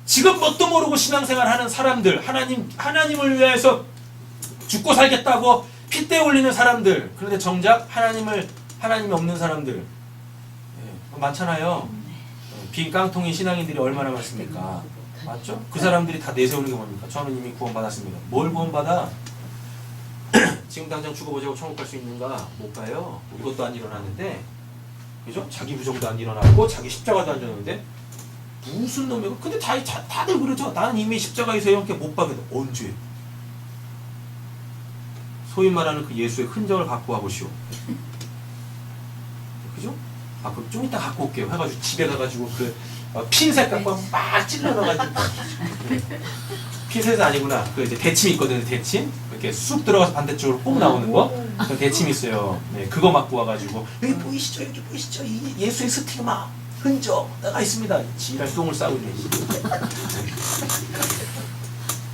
A: 지금 뭣도 모르고 신앙생활 하는 사람들, 하나님을 위해서 죽고 살겠다고 핏대 올리는 사람들, 그런데 정작 하나님이 없는 사람들 많잖아요. 빈 깡통인 신앙인들이 얼마나 많습니까? 맞죠? 그 사람들이 다 내세우는 게 뭡니까? 저는 이미 구원받았습니다. 뭘 구원받아? 지금 당장 죽어보자고 천국 갈 수 있는가? 못 가요. 이것도 안 일어났는데, 그죠? 자기 부정도 안 일어났고 자기 십자가도 안 졌는데 무슨 놈이고? 근데 다들 그러죠. 나는 이미 십자가에서 이렇게 못 박아도 언제? 소위 말하는 그 예수의 흔적을 갖고 와보시오. 그죠? 아, 그럼 좀 이따 갖고 올게요. 해가지고 집에 가가지고 그 핀셋 갖고 막 찔러넣어가지고 핀셋은 아니구나. 그 이제 대침 있거든요. 대침 이렇게 쑥 들어가서 반대쪽으로 꼭 나오는 거. 그 대침 있어요. 네, 그거 갖고 와가지고 여기 보이시죠? 여기 보이시죠? 이 예수의 스티그마 흔적 나가 있습니다. 지랄 똥을 싸고 있네.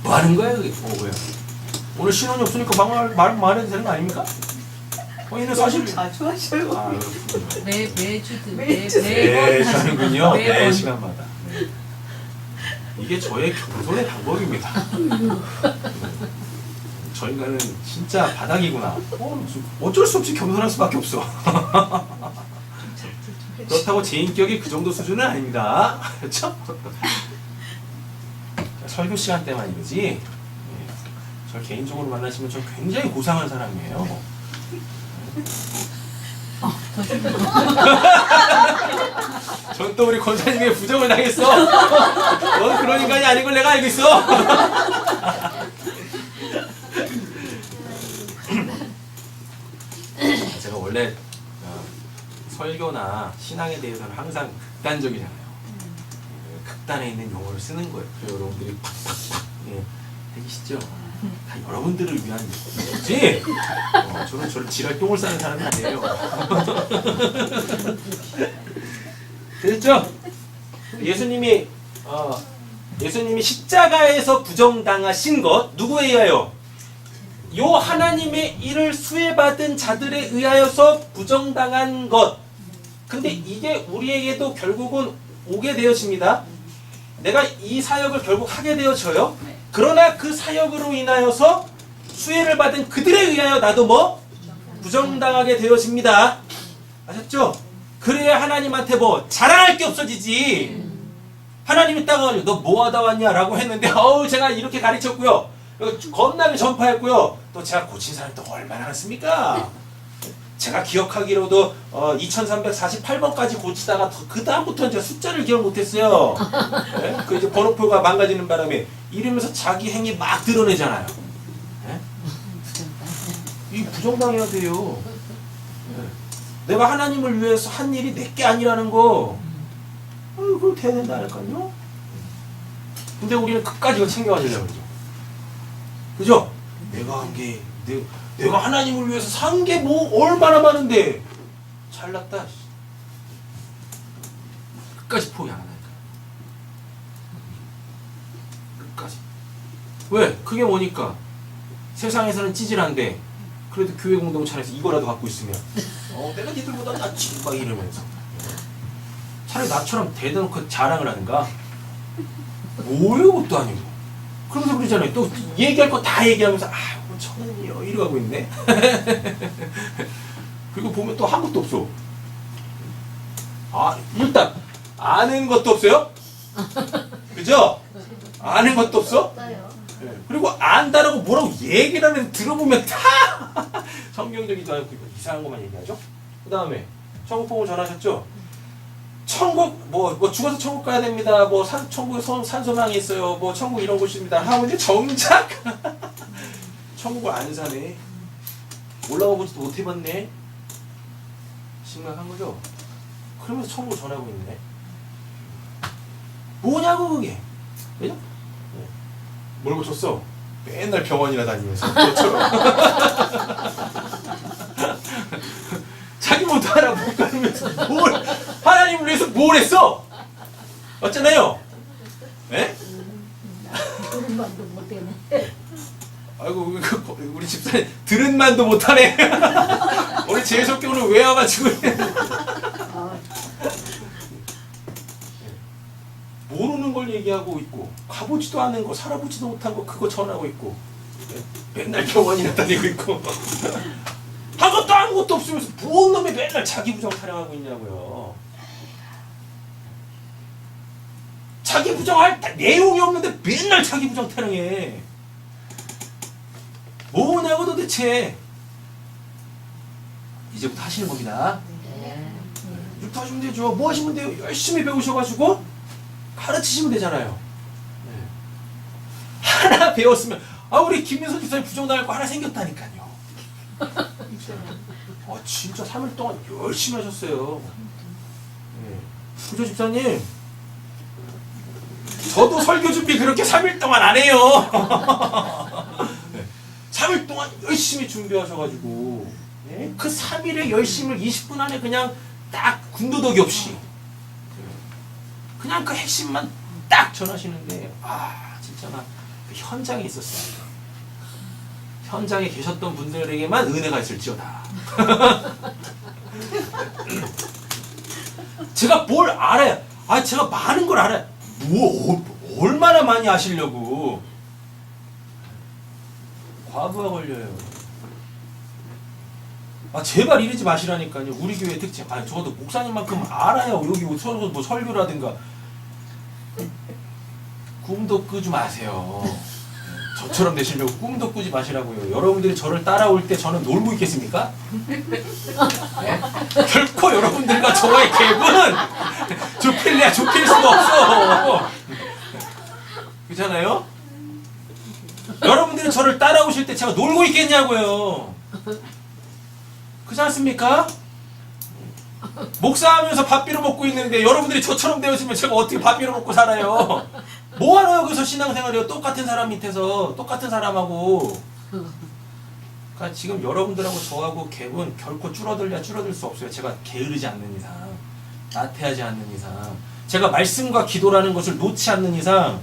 A: 뭐 하는 거야 여기? 뭐야? 오늘 신혼이 없으니까 말해도 되는 거 아닙니까? 얘는 사실
C: 자주 하셔요.
A: 아, 그렇군요.
C: 매주.
A: 네, 하는군요. 네,
B: 매번.
A: 시간마다. 네. 이게 저의 겸손의 방법입니다. 저 인간은 진짜 바닥이구나. 어쩔 수 없이 겸손할 수밖에 없어. 그렇다고 제 인격이 그 정도 수준은 아닙니다. 그렇죠? 설교 시간 때만 이러지. 네. 저 개인적으로 만나시면 저 굉장히 고상한 사람이에요. 전 또 우리 권사님의 부정을 당했어. 넌 그런 인간이 아닌 걸 내가 알고 있어. 제가 원래 설교나 신앙에 대해서는 항상 극단적이잖아요. 극단에 있는 용어를 쓰는 거예요. 그래서 여러분들이 팍팍팍 되시죠? 다 여러분들을 위한 얘기지. 저는 저를 지랄 똥을 싸는 사람이 아니에요. 됐죠? 예수님이 십자가에서 부정당하신 것 누구에 의하여? 요 하나님의 일을 수혜받은 자들에 의하여서 부정당한 것. 근데 이게 우리에게도 결국은 오게 되어집니다. 내가 이 사역을 결국 하게 되어져요. 그러나 그 사역으로 인하여서 수혜를 받은 그들에 의하여 나도 뭐? 부정당하게 되어집니다. 아셨죠? 그래야 하나님한테 뭐 자랑할 게 없어지지. 하나님이 딱 와가지고 너 뭐하다 왔냐 라고 했는데 제가 이렇게 가르쳤고요. 겁나게 전파했고요. 또 제가 고친 사람이 또 얼마나 많습니까? 제가 기억하기로도 2348번까지 고치다가 그 다음부터는 제가 숫자를 기억 못했어요. 네? 그 이제 번호표가 망가지는 바람에 이러면서 자기 행위 막 드러내잖아요. 네? 이 부정당해야 돼요. 네. 내가 하나님을 위해서 한 일이 내게 아니라는 거, 그걸 돼야 된다 할까요? 근데 우리는 끝까지 이거 챙겨가지려고 그러죠. 그죠? 내가 한 게, 내가 하나님을 위해서 산 게 뭐 얼마나 많은데 잘났다. 끝까지 포기 안 한다니까. 끝까지. 왜? 그게 뭐니까 세상에서는 찌질한데 그래도 교회 공동체에서 이거라도 갖고 있으면 내가 니들보다 낫지 막 이러면서 차라리 나처럼 대대놓고 자랑을 하든가. 뭐예요 그것도 아니고. 그러면서 그러잖아요. 또 얘기할 거 다 얘기하면서 천원이요 이러고 있네. 그리고 보면 또 한 것도 없어. 일단 아는 것도 없어요. 그죠? 아는 것도 없어. 네. 그리고 안다라고 뭐라고 얘기를 하는데 들어보면 다 성경적이지도 않고 이상한 것만 얘기하죠. 그 다음에 천국 복음을 전하셨죠. 천국 뭐 죽어서 천국 가야 됩니다. 뭐 천국에 산소망이 있어요. 뭐 천국 이런 곳입니다. 하고 이제 정작 천국을 안 사네. 올라가 보지도 못 해봤네. 심각한 거죠. 그러면서 천국을 전하고 있네. 뭐냐고 그게. 그죠? 네. 뭘 고쳤어? 맨날 병원이나 다니면서 저처럼. 자기 못하라 못 가면서 뭘 하나님을 위해서 뭘 했어? 맞잖아요. 네?
B: 그런 말도 못해네.
A: 아이고 우리 집사님 들은 만도 못하네. 우리 재수없게 오늘 왜 와가지고 모르는 걸 얘기하고 있고 가보지도 않은 거 살아보지도 못한 거 그거 전하고 있고 맨날 병원이나 다니고 있고 아무것도 없으면서 무슨 놈이 맨날 자기 부정 타령하고 있냐고요. 자기 부정할 내용이 없는데 맨날 자기 부정 타령해. 뭐냐고 도대체. 이제부터 하시는 겁니다. 이제부터 하시면 되죠. 뭐 하시면 돼요? 열심히 배우셔가지고 가르치시면 되잖아요. 하나 배웠으면 우리 김민선 집사님 부정당할 거 하나 생겼다니까요. 진짜 3일 동안 열심히 하셨어요. 네. 그죠 집사님? 저도 설교 준비 그렇게 3일 동안 안 해요. 네. 3일 동안 열심히 준비하셔가지고 네? 그 3일의 열심을 20분 안에 그냥 딱 군더더기 없이 그냥 그 핵심만 딱 전하시는데 진짜 나 그 현장에 있었어요. 현장에 계셨던 분들에게만 은혜가 있을지어다. 제가 뭘 알아요? 제가 많은 걸 알아요. 얼마나 많이 아시려고. 과부하 걸려요. 제발 이러지 마시라니까요. 우리 교회 특징. 적어도 목사님만큼 알아요. 여기 뭐 설교라든가. 꿈도 꾸지 마세요. 저처럼 되시려고 꿈도 꾸지 마시라고요. 여러분들이 저를 따라올 때 저는 놀고 있겠습니까? 네? 결코 여러분들과 저와의 갭은 좁힐 수가 없어. 그렇잖아요? 여러분들이 저를 따라오실 때 제가 놀고 있겠냐고요. 그렇지 않습니까? 목사하면서 밥 비벼 먹고 있는데 여러분들이 저처럼 되었으면 제가 어떻게 밥 비벼 먹고 살아요? 뭐하러 여기서 신앙생활이요? 똑같은 사람 밑에서 똑같은 사람하고. 그러니까 지금 여러분들하고 저하고 갭은 결코 줄어들 수 없어요. 제가 게으르지 않는 이상, 나태하지 않는 이상, 제가 말씀과 기도라는 것을 놓지 않는 이상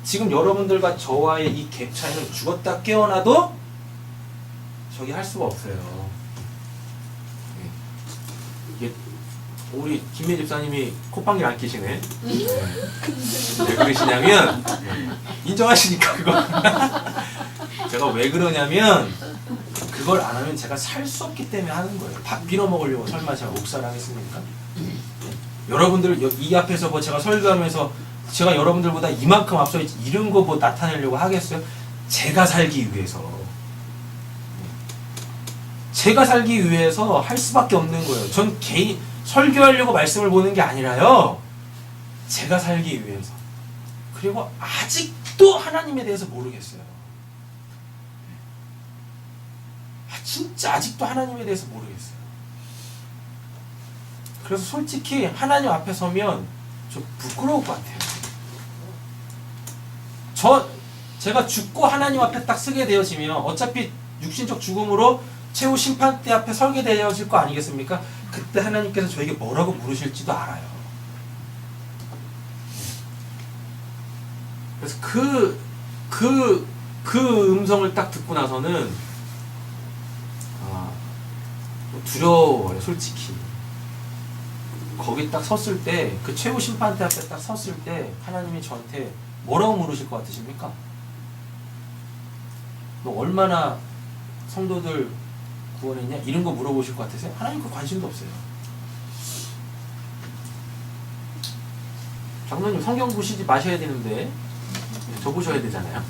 A: 지금 여러분들과 저와의 이 갭 차이는 죽었다 깨어나도 저기 할 수가 없어요. 이게 우리 김민 집사님이 콧방귀를 안 끼시네. 왜 그러시냐면 인정하시니까 그거. 제가 왜 그러냐면 그걸 안 하면 제가 살 수 없기 때문에 하는 거예요. 밥 빌어 먹으려고 설마 제가 옥살을 하겠습니까? 여러분들 이 앞에서 뭐 제가 설교하면서 제가 여러분들보다 이만큼 앞서 이런 거 뭐 나타내려고 하겠어요? 제가 살기 위해서. 제가 살기 위해서 할 수밖에 없는 거예요. 전 개인 설교하려고 말씀을 보는 게 아니라요. 제가 살기 위해서. 그리고 아직도 하나님에 대해서 모르겠어요. 진짜 아직도 하나님에 대해서 모르겠어요. 그래서 솔직히 하나님 앞에 서면 좀 부끄러울 것 같아요. 제가 죽고 하나님 앞에 딱 서게 되어지면 어차피 육신적 죽음으로 최후 심판대 앞에 설게 되어질 거 아니겠습니까? 그때 하나님께서 저에게 뭐라고 물으실지도 알아요. 그래서 그 음성을 딱 듣고 나서는 두려워요, 솔직히. 거기 딱 섰을 때, 그 최후 심판대 앞에 딱 섰을 때 하나님이 저한테 뭐라고 물으실 것 같으십니까? 너 얼마나 성도들 구원했냐? 이런 거 물어보실 것 같으세요? 하나님 그 관심도 없어요. 장로님 성경 보시지 마셔야 되는데 저 보셔야 되잖아요.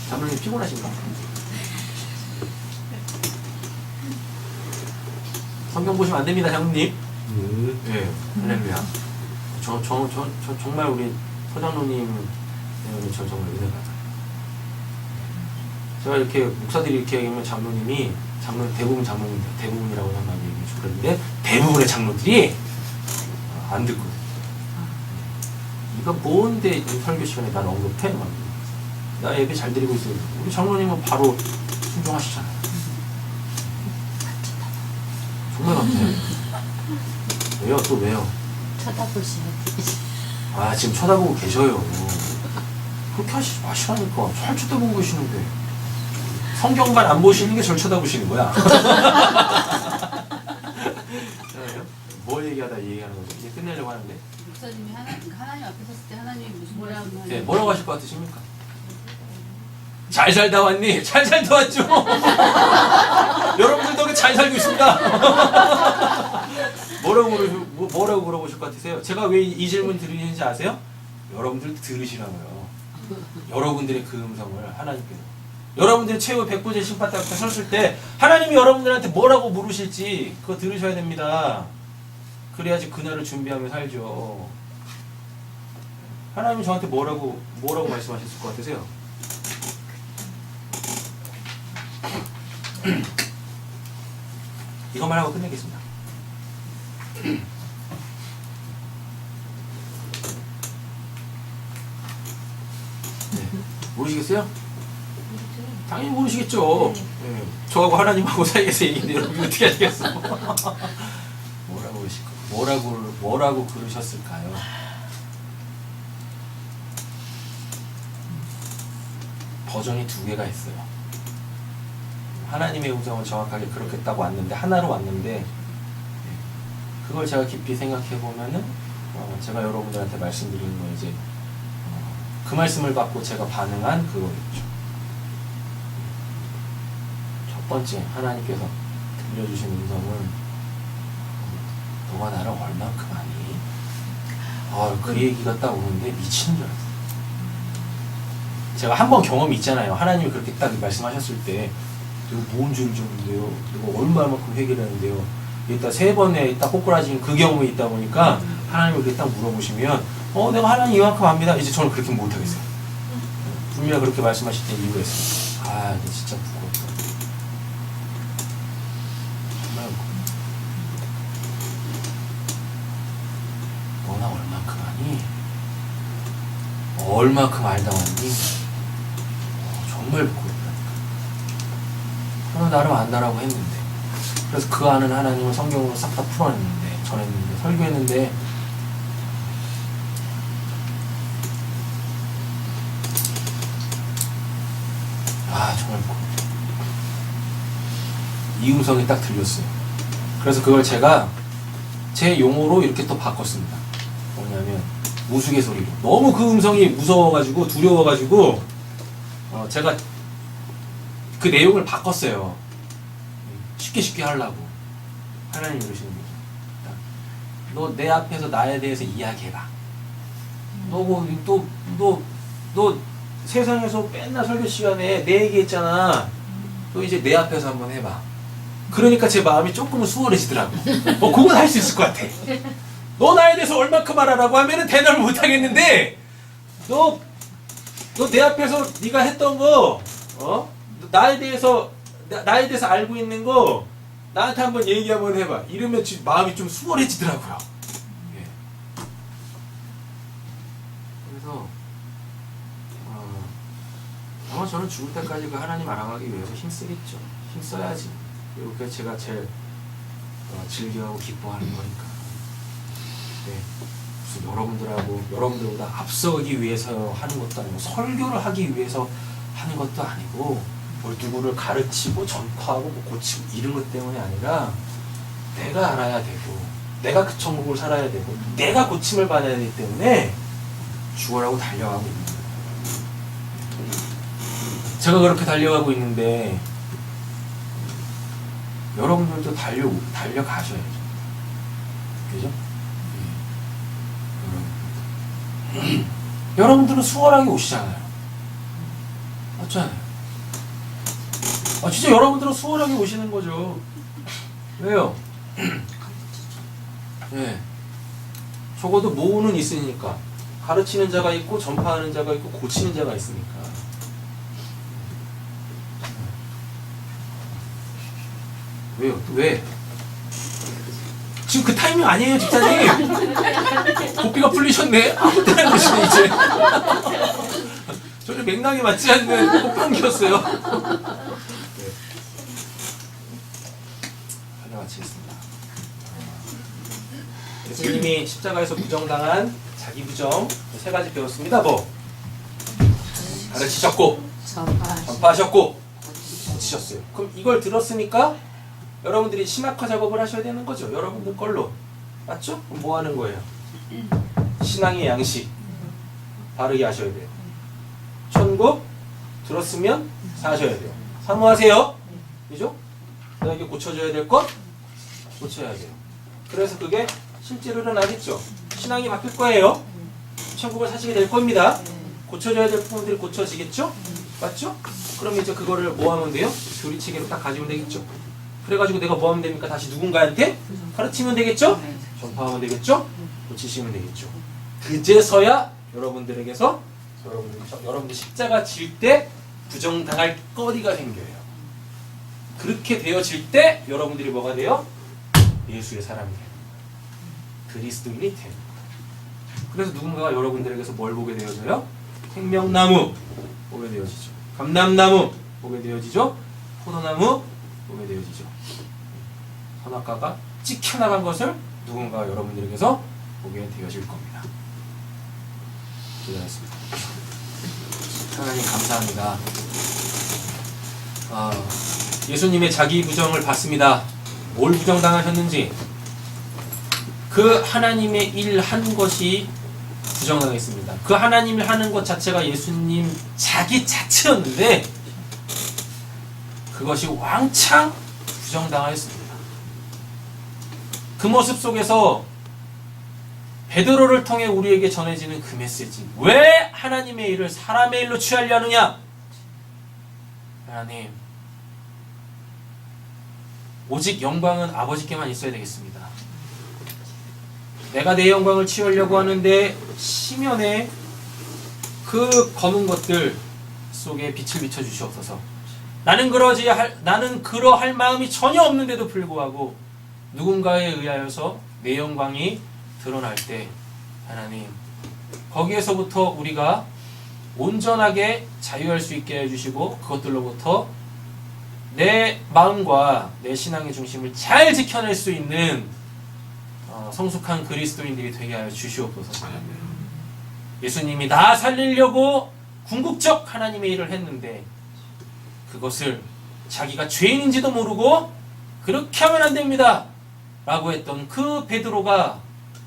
A: 장로님 피곤하신가? 성경 보시면 안 됩니다, 장로님. 네, 할렐루야. 저 정말 우리 서장로님 때문에 저 정말 은혜가 가요. 제가 이렇게 목사들이 이렇게 얘기하면 장로님이 대부분 장로님들 대부분이라고 한번 얘기해 주고 그랬는데 대부분의 장로들이 안 듣거든. 이거 뭔데 설교 시간에 날 언급해? 막. 나 예배 잘 드리고 있어요. 우리 장로님은 바로 순종하시잖아요. 정말 같아요. 왜요? 또 왜요?
B: 쳐다보시면
A: 지금 쳐다보고 계셔요. 그렇게 하시지 마시라니까. 잘 쳐다보고 계시는데. 성경만 안 보시는 게 절 쳐다보시는 거야. 뭐 얘기하다 얘기하는 거죠? 이제 끝내려고 하는데.
D: 목사님이 하나님 앞에 섰을 때 하나님이 무슨 뭐라고
A: 네, 뭐라고 하실 것 같으십니까? 잘 살다 왔니? 잘 살다 왔죠? 여러분들 덕에 잘 살고 있습니다. 뭐라고 물어보실 것 같으세요? 제가 왜 이 질문 드리는지 아세요? 여러분들 들으시라고요. 여러분들의 그 음성을 하나님께서. 여러분들이 최후 백보제 심판대 앞에 섰을 때 하나님이 여러분들한테 뭐라고 물으실지 그거 들으셔야 됩니다. 그래야지 그날을 준비하며 살죠. 하나님이 저한테 뭐라고 말씀하셨을 것 같으세요? 이것만 하고 끝내겠습니다. 네. 모르시겠어요? 당연히 모르시겠죠. 네. 저하고 하나님하고 사이에서 얘기인데 여러분 어떻게 하시겠어? 뭐라고 그러셨을까요? 버전이 두 개가 있어요. 하나님의 음성은 정확하게 그렇게 딱 왔는데 하나로 왔는데 그걸 제가 깊이 생각해 보면은 제가 여러분들한테 말씀드리는 건 이제 그 말씀을 받고 제가 반응한 그거겠죠. 첫 번째 하나님께서 들려주신 음성은 너가 나를 얼만큼 아니? 그 얘기가 딱 오는데 미치는 줄 알았어요. 제가 한 번 경험이 있잖아요. 하나님이 그렇게 딱 말씀하셨을 때 이거 뭔 줄을 줬는데요? 이거 얼마만큼 회개를 하는데요? 일단 세 번에 딱 꼬꾸라진 그 경험이 있다 보니까 하나님을 그렇게 딱 물어보시면 내가 하나님 이만큼 압니다. 이제 저는 그렇게 못하겠어요. 분명히 그렇게 말씀하실 때 이유가 있어요. 이거 진짜 부끄럽다. 정말 너나 얼만큼 아니? 얼만큼 알다 왔니? 정말 부끄럽다니까. 나는 나름 안다라고 했는데 그래서 그 아는 하나님을 성경으로 싹 다 풀어냈는데 전했는데 설교했는데 정말 부끄럽다. 이 음성이 딱 들렸어요. 그래서 그걸 제가 제 용어로 이렇게 또 바꿨습니다. 뭐냐면 우스갯소리로 너무 그 음성이 무서워가지고 두려워가지고 제가 그 내용을 바꿨어요. 쉽게 하려고. 하나님이 그러시는 거죠. 너 내 앞에서 나에 대해서 이야기해봐. 너 세상에서 맨날 설교 시간에 내 얘기했잖아. 너 이제 내 앞에서 한번 해봐. 그러니까 제 마음이 조금은 수월해지더라고. 그건 할 수 있을 것 같아. 너 나에 대해서 얼마큼 알아라고 하면은 대답을 못 하겠는데, 너 내 앞에서 네가 했던 거, 나에 대해서 알고 있는 거 나한테 한번 얘기 한번 해봐. 이러면 지금 마음이 좀 수월해지더라고요. 예. 그래서 아마 저는 죽을 때까지 그 하나님 알아가기 위해서 힘쓰겠죠. 힘써야지. 그리고 그게 제가 제일 즐겨하고 기뻐하는 거니까. 네. 무슨 여러분들보다 앞서기 위해서 하는 것도 아니고 설교를 하기 위해서 하는 것도 아니고 뭘 누구를 가르치고 전파하고 뭐 고치고 이런 것 때문이 아니라 내가 알아야 되고 내가 그 천국을 살아야 되고 내가 고침을 받아야 되기 때문에 죽어라고 달려가고 있는 거예요. 제가 그렇게 달려가고 있는데 여러분들도 달려가셔야죠. 그죠? 여러분들은 수월하게 오시잖아요. 맞잖아요. 진짜 여러분들은 수월하게 오시는 거죠. 왜요? 네. 적어도 모우는 있으니까. 가르치는 자가 있고 전파하는 자가 있고 고치는 자가 있으니까. 왜요? 왜? 지금 그 타이밍 아니에요, 집사님. 고삐가 풀리셨네. 아무 때나 그러시네 이제. 전혀 맥락이 맞지 않는 꽃병기였어요. 네. 하나 마치겠습니다. 예수님이 십자가에서 부정당한 자기 부정 세 가지 배웠습니다. 가르치셨고, 전파하셨고, 고치셨어요. 그럼 이걸 들었으니까 여러분들이 심학화 작업을 하셔야 되는 거죠. 여러분들 걸로. 맞죠? 그럼 뭐 하는 거예요? 신앙의 양식 바르게 하셔야 돼요. 천국 들었으면 사셔야 돼요. 사모하세요. 그죠? 너에게 고쳐줘야 될 것 고쳐야 돼요. 그래서 그게 실제로 일어나겠죠. 신앙이 바뀔 거예요. 천국을 사시게 될 겁니다. 고쳐줘야 될 부분들이 고쳐지겠죠? 맞죠? 그럼 이제 그거를 뭐 하면 돼요? 교리체계로 딱 가지면 되겠죠. 그래가지고 내가 뭐 하면 됩니까? 다시 누군가한테 가르치면 되겠죠? 전파하면 되겠죠? 고치시면 되겠죠. 그제서야 여러분들에게서 여러분들 십자가 질 때 부정당할 거리가 생겨요. 그렇게 되어질 때 여러분들이 뭐가 돼요? 예수의 사람이 돼요. 그리스도인이 돼요. 그래서 누군가가 여러분들에게서 뭘 보게 되어져요? 생명나무 보게 되어지죠. 감람나무 보게 되어지죠. 포도나무 보게 되어지죠. 선악과가 찍혀나간 것을 누군가가 여러분들에게서 보게 되어질 겁니다. 기도하겠습니다. 하나님 감사합니다. 예수님의 자기 부정을 받습니다. 뭘 부정당하셨는지 그 하나님의 일 한 것이 부정당했습니다. 그 하나님이 하는 것 자체가 예수님 자기 자체였는데 그것이 왕창 부정당하였습니다. 그 모습 속에서 베드로를 통해 우리에게 전해지는 그 메시지, 왜 하나님의 일을 사람의 일로 취하려 하느냐? 하나님, 오직 영광은 아버지께만 있어야 되겠습니다. 내가 내 영광을 취하려고 하는데 시면에 그 검은 것들 속에 빛을 비춰 주시옵소서. 나는 그러할 마음이 전혀 없는데도 불구하고 누군가에 의하여서 내 영광이 드러날 때 하나님, 거기에서부터 우리가 온전하게 자유할 수 있게 해주시고 그것들로부터 내 마음과 내 신앙의 중심을 잘 지켜낼 수 있는 성숙한 그리스도인들이 되게 하여 주시옵소서. 예수님이 나 살리려고 궁극적 하나님의 일을 했는데 그것을 자기가 죄인인지도 모르고 그렇게 하면 안 됩니다 라고 했던 그 베드로가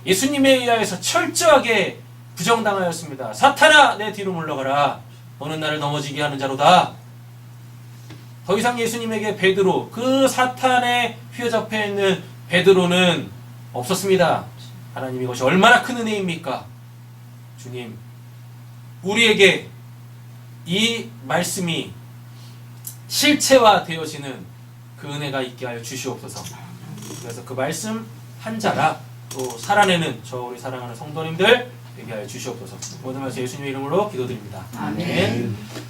A: 예수님에 의하여서 철저하게 부정당하였습니다. 사탄아, 내 뒤로 물러가라. 너는 나를 넘어지게 하는 자로다. 더 이상 예수님에게 베드로, 그 사탄에 휘어잡혀 있는 베드로는 없었습니다. 하나님, 이것이 얼마나 큰 은혜입니까? 주님, 우리에게 이 말씀이 실체화 되어지는 그 은혜가 있게 하여 주시옵소서. 그래서 그 말씀 한 자라 또 살아내는 저 우리 사랑하는 성도님들 되게 하여 주시옵소서. 모든 말씀 예수님의 이름으로 기도드립니다. 아멘.